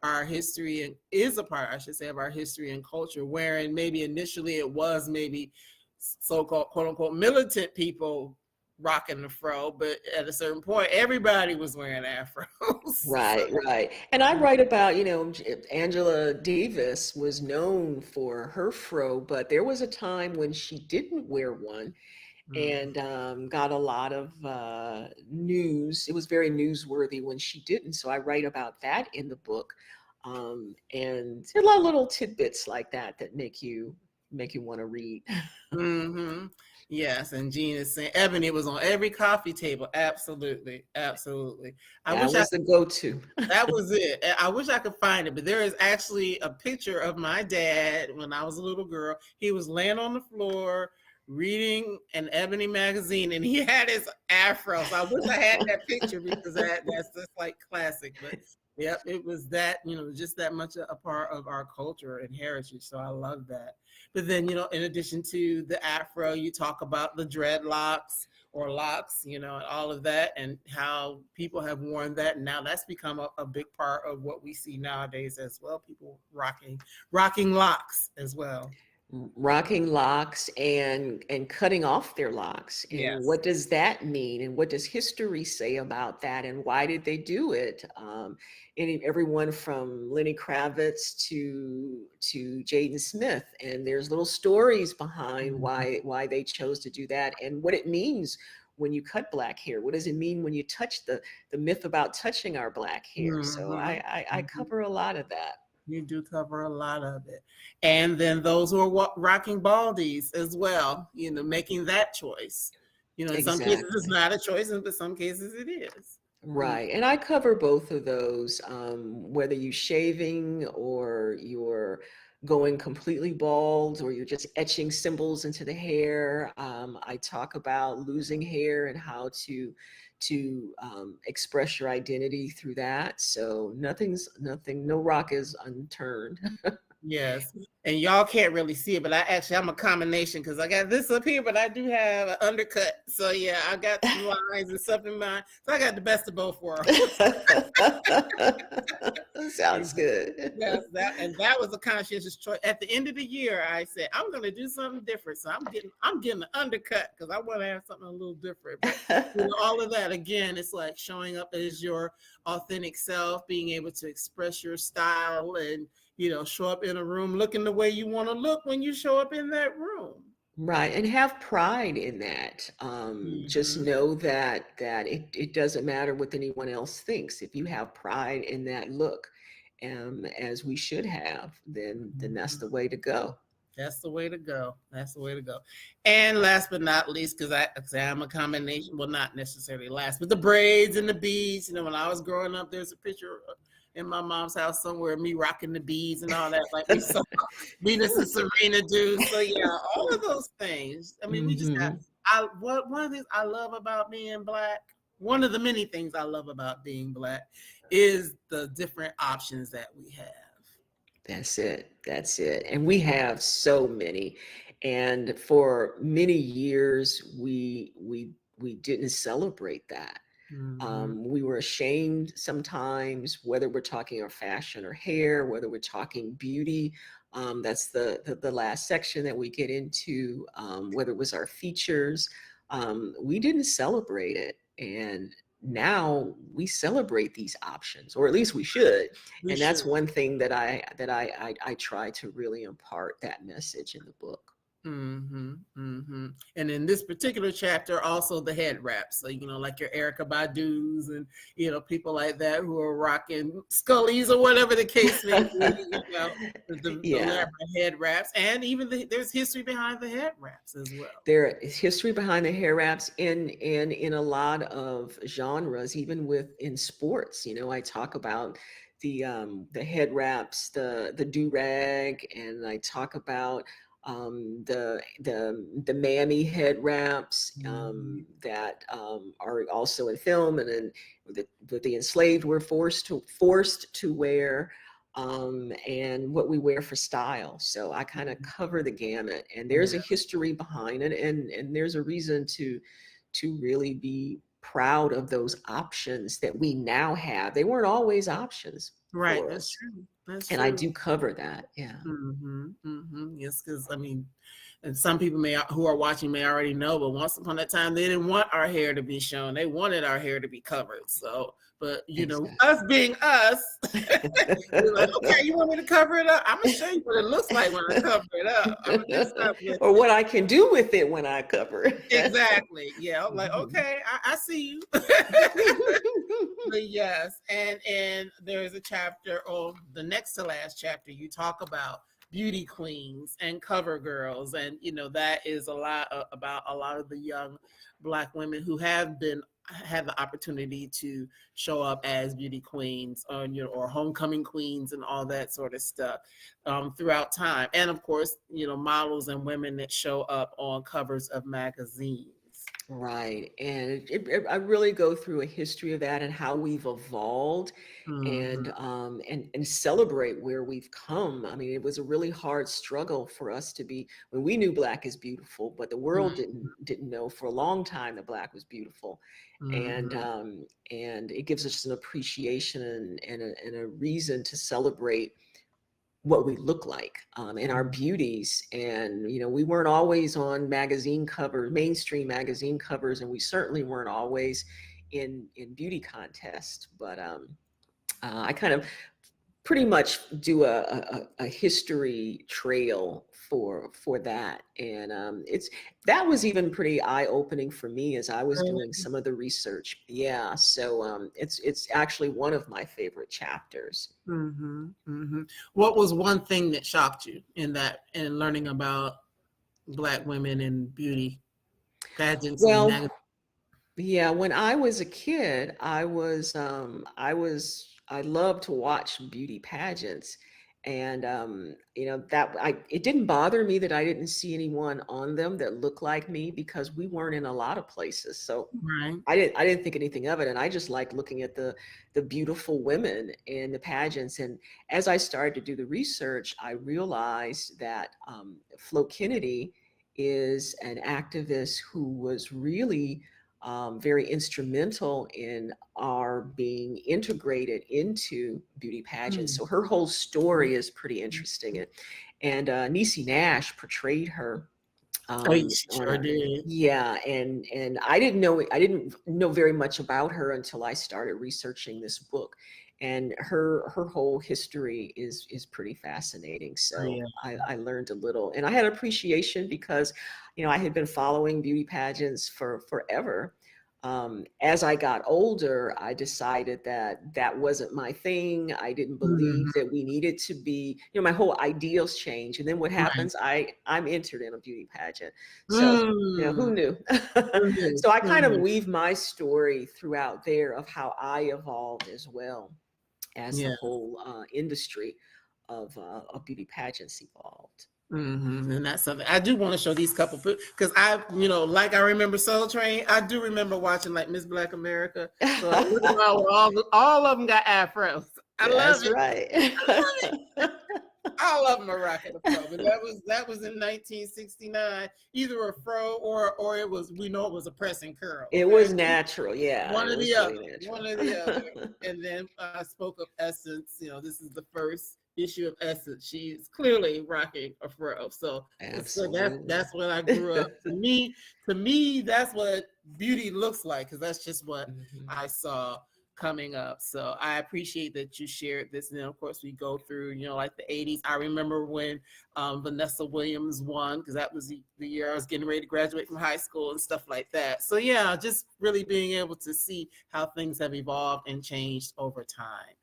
our history, and is a part, I should say, of our history and culture, wherein maybe initially it was maybe so-called quote unquote militant people rocking the fro, but at a certain point everybody was wearing afros. Right, right. And I write about, Angela Davis was known for her fro, but there was a time when she didn't wear one and got a lot of news. It was very newsworthy when she didn't. So I write about that in the book. And there are a lot of little tidbits like that that make you want to read. Yes, and Jean is saying Ebony was on every coffee table. Absolutely, absolutely. That was the go-to. That was it. I wish I could find it, but there is actually a picture of my dad when I was a little girl. He was laying on the floor reading an Ebony magazine, and he had his afro. So I wish I had that picture, because that's just like classic. But yep, it was that, just that much a part of our culture and heritage. So I love that. But then, in addition to the afro, you talk about the dreadlocks or locks, and all of that, and how people have worn that. And now that's become a big part of what we see nowadays as well. People rocking locks as well. Rocking locks and cutting off their locks. And Yes. what does that mean? And what does history say about that? And why did they do it? Everyone from Lenny Kravitz to Jaden Smith. And there's little stories behind why they chose to do that, and what it means when you cut black hair. What does it mean when you touch the myth about touching our black hair? So I cover a lot of that. You do cover a lot of it. And then those who are rocking baldies as well, making that choice. In some cases it's not a choice, and in some cases it is. Right. And I cover both of those, whether you're shaving or you're going completely bald or you're just etching symbols into the hair. I talk about losing hair and how to express your identity through that. So no rock is unturned. Yes. And y'all can't really see it, but I'm a combination, because I got this up here, but I do have an undercut. So yeah, I got some lines and stuff in mind. So I got the best of both worlds. Sounds good. Yes, that was a conscientious choice. At the end of the year, I said, I'm going to do something different. So I'm getting an undercut, because I want to have something a little different. But all of that, again, it's like showing up as your authentic self, being able to express your style, and show up in a room looking the way you want to look when you show up in that room. Right. And have pride in that. Just know that it doesn't matter what anyone else thinks. If you have pride in that look, as we should have, then that's the way to go. That's the way to go. That's the way to go. And last but not least, because I'm a combination, well, not necessarily last, but the braids and the beads. When I was growing up, there's a picture in my mom's house somewhere, me rocking the beads and all that, like we saw Venus and Serena do. So yeah, all of those things. I mean, we just got. One of the things I love about being Black, one of the many things I love about being Black, is the different options that we have. That's it. And we have so many. And for many years, we didn't celebrate that. We were ashamed sometimes, whether we're talking our fashion or hair, whether we're talking beauty. That's the last section that we get into, whether it was our features. We didn't celebrate it. And now we celebrate these options, or at least we should. And that's one thing that I try to really impart that message in the book. Mm-hmm, mm-hmm. And in this particular chapter, also the head wraps. So, like your Erykah Badu's and, people like that who are rocking Scully's or whatever the case may be, the elaborate head wraps. And even there's history behind the head wraps as well. There is history behind the hair wraps in a lot of genres, even in sports. I talk about the head wraps, the do-rag, and I talk about the mammy head wraps that are also in film, and then the enslaved were forced to wear, and what we wear for style. So I kind of cover the gamut, and there's a history behind it, and there's a reason to really be proud of those options that we now have. They weren't always options. Right, that's true. And I do cover that. Yeah. Mm-hmm, mm-hmm. Yes, because and some people who are watching may already know, but once upon a time they didn't want our hair to be shown. They wanted our hair to be covered. So, but exactly. Us being us, we're like, okay, you want me to cover it up? I'm gonna show you what it looks like when I cover it up. Or what I can do with it when I cover it. Exactly. Yeah. I'm like, okay, I see you. But yes, and there's a chapter, or the next to last chapter, you talk about beauty queens and cover girls, and that is a lot about a lot of the young Black women who have had the opportunity to show up as beauty queens, or homecoming queens and all that sort of stuff throughout time, and of course models and women that show up on covers of magazines. Right. And I really go through a history of that and how we've evolved, and celebrate where we've come. I mean, it was a really hard struggle for us to be, when we knew Black is beautiful, but the world didn't know for a long time that Black was beautiful. And it gives us an appreciation and a reason to celebrate what we look like, and our beauties. And we weren't always on mainstream magazine covers, and we certainly weren't always in beauty contests, but I kind of pretty much do a history trail for that, and that was even pretty eye-opening for me as I was doing some of the research. Yeah, so it's actually one of my favorite chapters. What was one thing that shocked you in learning about Black women in beauty pageants? Well, yeah, when I was a kid, I loved to watch beauty pageants, and it didn't bother me that I didn't see anyone on them that looked like me, because we weren't in a lot of places. So I didn't think anything of it, and I just liked looking at the beautiful women in the pageants. And as I started to do the research, I realized that Flo Kennedy is an activist who was really very instrumental in our being integrated into beauty pageants. So her whole story is pretty interesting. And Niecy Nash portrayed her. She sure did. Yeah, and I didn't know very much about her until I started researching this book. And her whole history is pretty fascinating. So I learned a little, and I had appreciation because, I had been following beauty pageants for forever. As I got older, I decided that wasn't my thing. I didn't believe that we needed to be, my whole ideals changed. And then what happens? I'm entered in a beauty pageant. So, who knew? So I kind of weave my story throughout there of how I evolved as well as the whole industry of beauty pageants evolved. And that's something I do want to show these couple, because I remember Soul Train. I do remember watching like Miss Black America. So all of them got afros. I love it. Right. I love it. All of them are rocking a fro. But that was in 1969. Either a fro or it was a pressing curl. Okay? It was natural, yeah. One or the other. One or the other. And then I spoke of Essence. This is the first issue of Essence. She's clearly rocking a fro. So that's what I grew up. To me, that's what beauty looks like, because that's just what I saw coming up. So I appreciate that you shared this. And then of course we go through, like the 80s. I remember when Vanessa Williams won, because that was the year I was getting ready to graduate from high school and stuff like that. So yeah, just really being able to see how things have evolved and changed over time.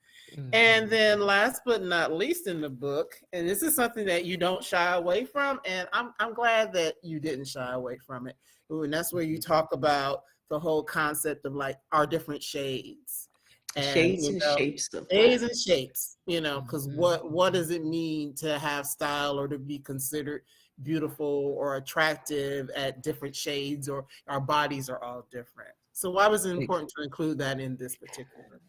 And then last but not least in the book, and this is something that you don't shy away from, and I'm glad that you didn't shy away from it. And that's where you talk about the whole concept of like our different shades. And shades and shapes of shades and shapes, because what does it mean to have style or to be considered beautiful or attractive at different shades, or our bodies are all different. So why was it important to include that in this particular?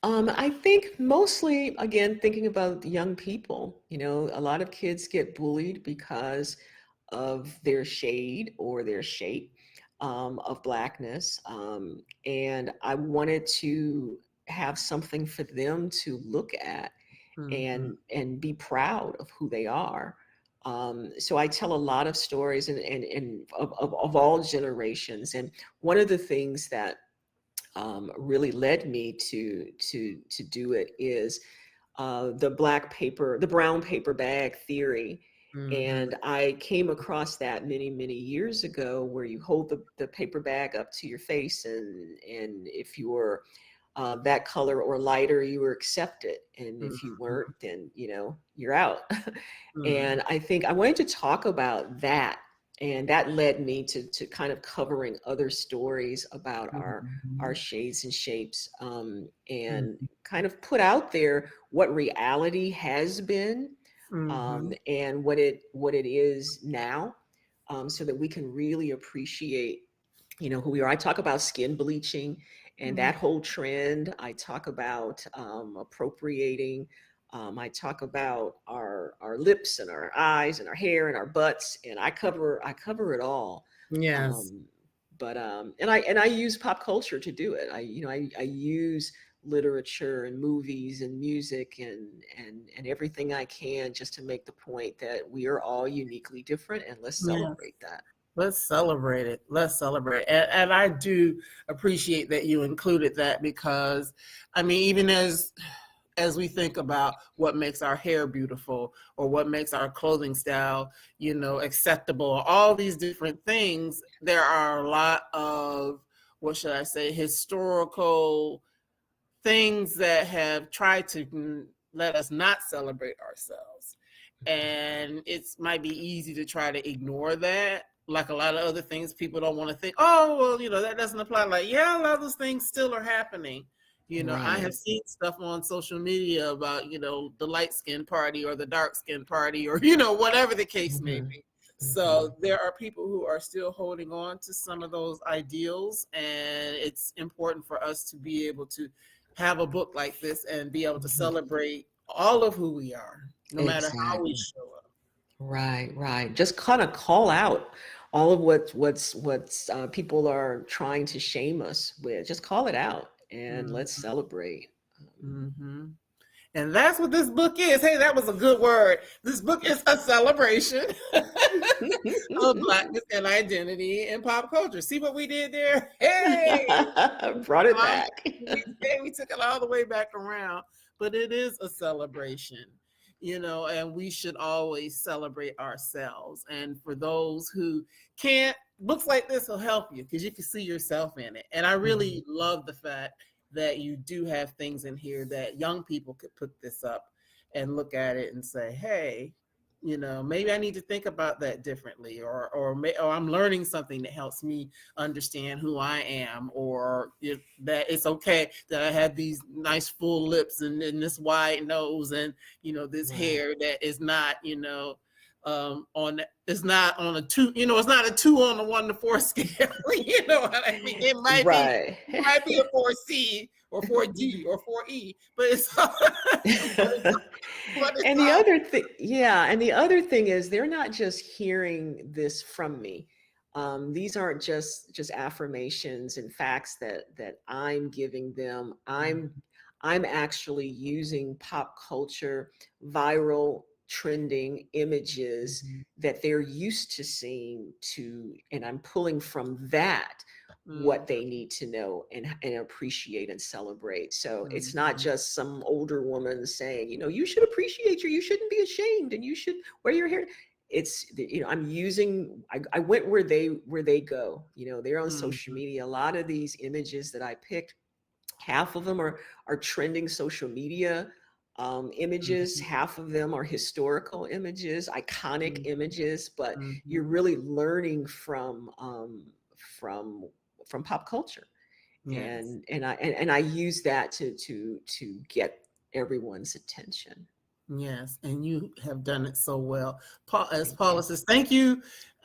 I think mostly, again, thinking about young people, a lot of kids get bullied because of their shade or their shape of Blackness. And I wanted to have something for them to look at and be proud of who they are. So I tell a lot of stories and of all generations. And one of the things that really led me to do it is the brown paper bag theory. And I came across that many years ago, where you hold the paper bag up to your face, and if you were that color or lighter, you were accepted, and if you weren't, then you're out. And I think I wanted to talk about that. And that led me to kind of covering other stories about our shades and shapes, and kind of put out there what reality has been, and what it is now, so that we can really appreciate, who we are. I talk about skin bleaching and that whole trend. I talk about appropriating. I talk about our lips and our eyes and our hair and our butts, and I cover it all. Yes. And I use pop culture to do it. I use literature and movies and music and everything I can, just to make the point that we are all uniquely different, and let's celebrate that. Let's celebrate it. Let's celebrate. And I do appreciate that you included that, because I mean, even as we think about what makes our hair beautiful, or what makes our clothing style, acceptable, all these different things, there are a lot of, what should I say, historical things that have tried to let us not celebrate ourselves. And it might be easy to try to ignore that. Like a lot of other things, people don't want to think, oh, well, that doesn't apply. Like, yeah, a lot of those things still are happening. Right. I have seen stuff on social media about, the light skin party or the dark skin party, or, whatever the case may be. So there are people who are still holding on to some of those ideals. And it's important for us to be able to have a book like this and be able to celebrate all of who we are, no matter how we show up. Right. Just kind of call out all of what's people are trying to shame us with. Just call it out. And let's celebrate. And that's what this book is. Hey, that was a good word. This book is a celebration of Blackness and identity in pop culture. See what we did there? Hey! Brought it back. We took it all the way back around. But it is a celebration, and we should always celebrate ourselves. And for those who can't, books like this will help you, because you can see yourself in it. And I really love the fact that you do have things in here that young people could put this up and look at it and say, hey, maybe I need to think about that differently, or I'm learning something that helps me understand who I am, or that it's okay that I have these nice full lips and this wide nose and, this hair that is not, it's not on a 2, it's not a 2 on a 1 to 4 scale. You know what I mean? It might be a 4C or 4D or 4E, but it's and the other thing, and the other thing is, they're not just hearing this from me. These aren't just affirmations and facts that I'm giving them. I'm actually using pop culture, viral, trending images that they're used to seeing, and I'm pulling from that what they need to know and appreciate and celebrate. So it's not Mm-hmm. just some older woman saying, you should appreciate you shouldn't be ashamed and you should wear your hair. It's, I went where they go, they're on social Mm-hmm. media. A lot of these images that I picked, half of them are trending social media images. Mm-hmm. Half of them are historical images, iconic images, but you're Mm-hmm. really learning from from pop culture. Yes. And I use that to get everyone's attention. Yes, and you have done it so well. Paul, as Thank Paula you. says, thank you,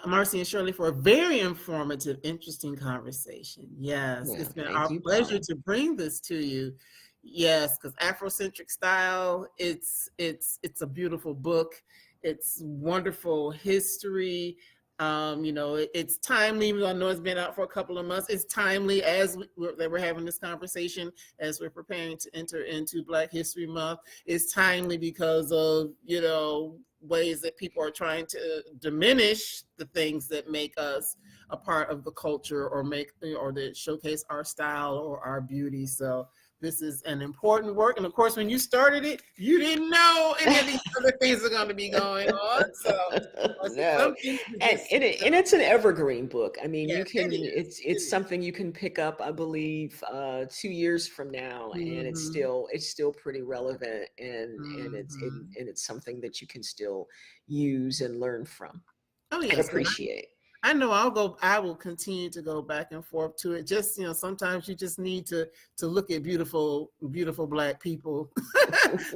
Marcie and Shirley, for a very informative, interesting conversation. Yes, Yeah, it's been thank our you, pleasure Paula. to bring this to you. Yes, because AfroCentric Style, it's a beautiful book. It's wonderful history. It's timely. Even though I know it's been out for a couple of months. It's timely as we're having this conversation as we're preparing to enter into Black History Month. Is timely because of ways that people are trying to diminish the things that make us a part of the culture or that showcase our style or our beauty. So this is an important work, and of course when you started it you didn't know any of these other things are going to be going on. So No, some things and just and it's an evergreen book. I mean, yes you it can is it it's is. something you can pick up, I believe, 2 years from now, and Mm-hmm. it's still pretty relevant, Mm-hmm. and it's something that you can still use and learn from Oh and yes, and appreciate. I know I will continue to go back and forth to it. Just, sometimes you just need to look at beautiful, beautiful Black people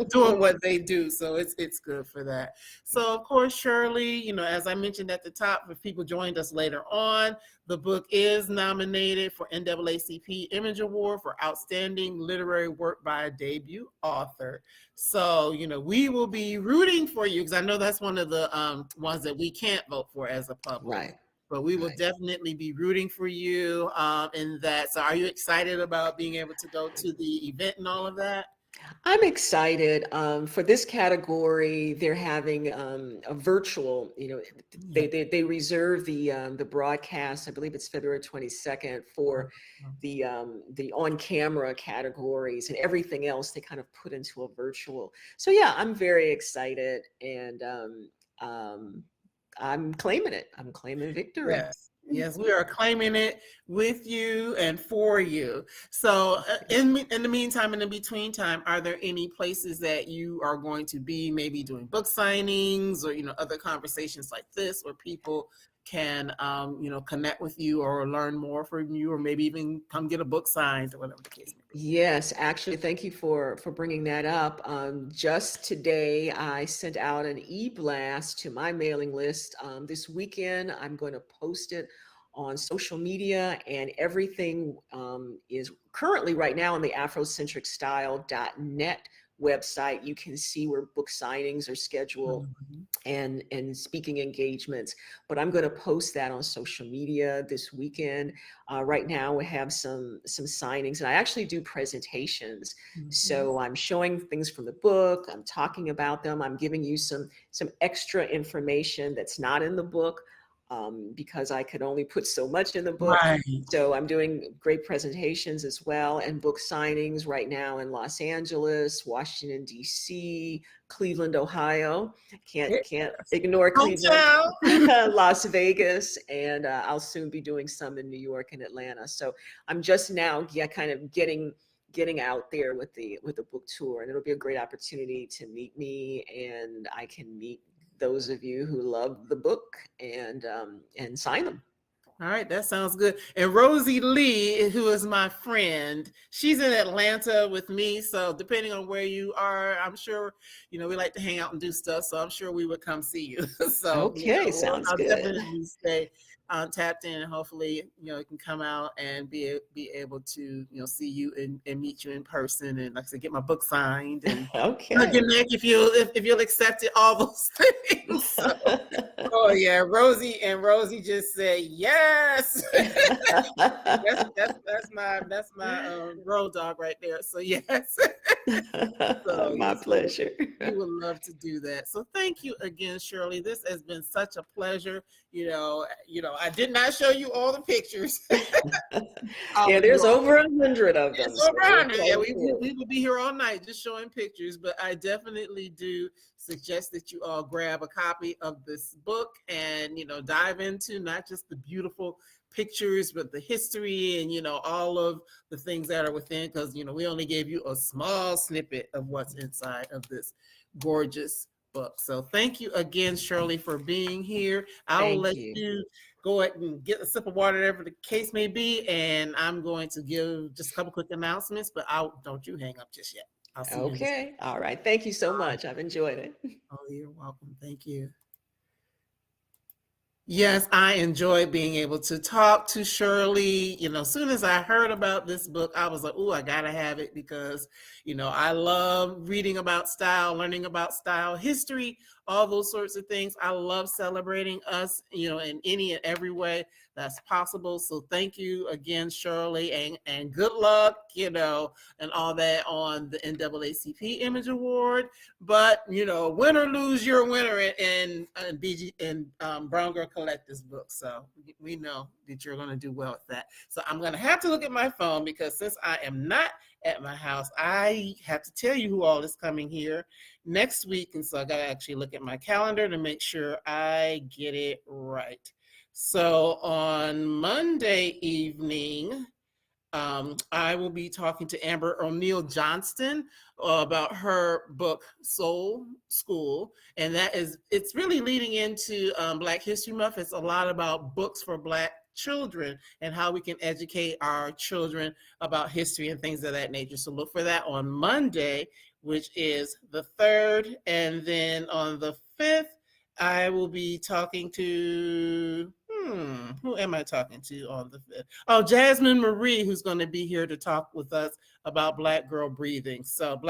doing what they do. So it's good for that. So of course, Shirley, as I mentioned at the top, if people joined us later on, the book is nominated for NAACP Image Award for Outstanding Literary Work by a Debut Author. So, we will be rooting for you because I know that's one of the ones that we can't vote for as a public. Right, But we will right. definitely be rooting for you in that. So are you excited about being able to go to the event and all of that? I'm excited for this category. They're having a virtual. Yeah. They reserve the broadcast. I believe it's February 22nd for the on camera categories, and everything else they kind of put into a virtual. So yeah, I'm very excited, and I'm claiming it. I'm claiming victory. Yes. Yes, we are claiming it with you and for you. So, in the meantime, in the between time, are there any places that you are going to be maybe doing book signings or other conversations like this where people can connect with you or learn more from you or maybe even come get a book signed or whatever the case may be? Yes, actually, thank you for bringing that up. Just today, I sent out an e-blast to my mailing list. This weekend, I'm going to post it on social media, and everything is currently right now on the AfroCentricStyle.net website. You can see where book signings are scheduled Mhm. and speaking engagements, but I'm going to post that on social media this weekend. Right now we have some signings, and I actually do presentations. Mhm. So I'm showing things from the book, I'm talking about them, I'm giving you some extra information that's not in the book, because I could only put so much in the book. Right. So I'm doing great presentations as well, and book signings right now in Los Angeles, Washington, D.C., Cleveland, Ohio. Can't Yes. ignore Cleveland, Hometown. Las Vegas, and I'll soon be doing some in New York and Atlanta. So I'm just now, kind of getting out there with the book tour, and it'll be a great opportunity to meet me, and I can meet those of you who love the book and sign them. All right, that sounds good. And Rosie Lee, who is my friend, she's in Atlanta with me. So depending on where you are, I'm sure, we like to hang out and do stuff. So I'm sure we would come see you. So, Okay, sounds I'll good. definitely stay tapped in, and hopefully, you can come out and be able to, see you and meet you in person. And like I said, get my book signed and Okay. get back if you'll accept it, all those things. So, oh yeah, Rosie just said yes. That's my road dog right there. So yes. So My yes, pleasure. we would love to do that. So thank you again, Shirley. This has been such a pleasure. I did not show you all the pictures. Yeah, there's over 100 of them. It's over 100. Yeah, we would be here all night just showing pictures, but I definitely do suggest that you all grab a copy of this book and, dive into not just the beautiful pictures, but the history and, all of the things that are within, because, we only gave you a small snippet of what's inside of this gorgeous book. So thank you again, Shirley, for being here. I'll let you go ahead and get a sip of water, whatever the case may be, and I'm going to give just a couple quick announcements, but don't you hang up just yet. I'll see you. Okay. All right. Thank you so much. I've enjoyed it. Oh, you're welcome. Thank you. Yes, I enjoyed being able to talk to Shirley. As soon as I heard about this book, I was like, "Ooh, I gotta have it," because, I love reading about style, learning about style, history, all those sorts of things. I love celebrating us, in any and every way that's possible. So thank you again, Shirley, and good luck, and all that on the NAACP Image Award. But, win or lose, you're a winner in Brown Girl Collective's book. So we know that you're going to do well with that. So I'm going to have to look at my phone, because since I am not at my house, I have to tell you who all is coming here next week. And so I got to actually look at my calendar to make sure I get it right. So on Monday evening, I will be talking to Amber O'Neill Johnston about her book Soul School, and it's really leading into Black History Month. It's a lot about books for Black children and how we can educate our children about history and things of that nature. So look for that on Monday, which is the 3rd, and then on the 5th, I will be talking to, who am I talking to on the 5th? Oh, Jasmine Marie, who's going to be here to talk with us about Black Girls Breathing. So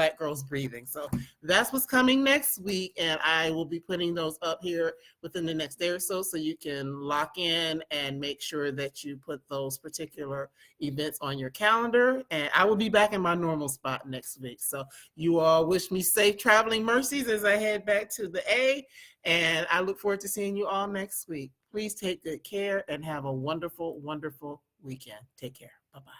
that's what's coming next week. And I will be putting those up here within the next day or so you can lock in and make sure that you put those particular events on your calendar. And I will be back in my normal spot next week. So you all wish me safe traveling mercies as I head back to the A. And I look forward to seeing you all next week. Please take good care and have a wonderful, wonderful weekend. Take care. Bye-bye.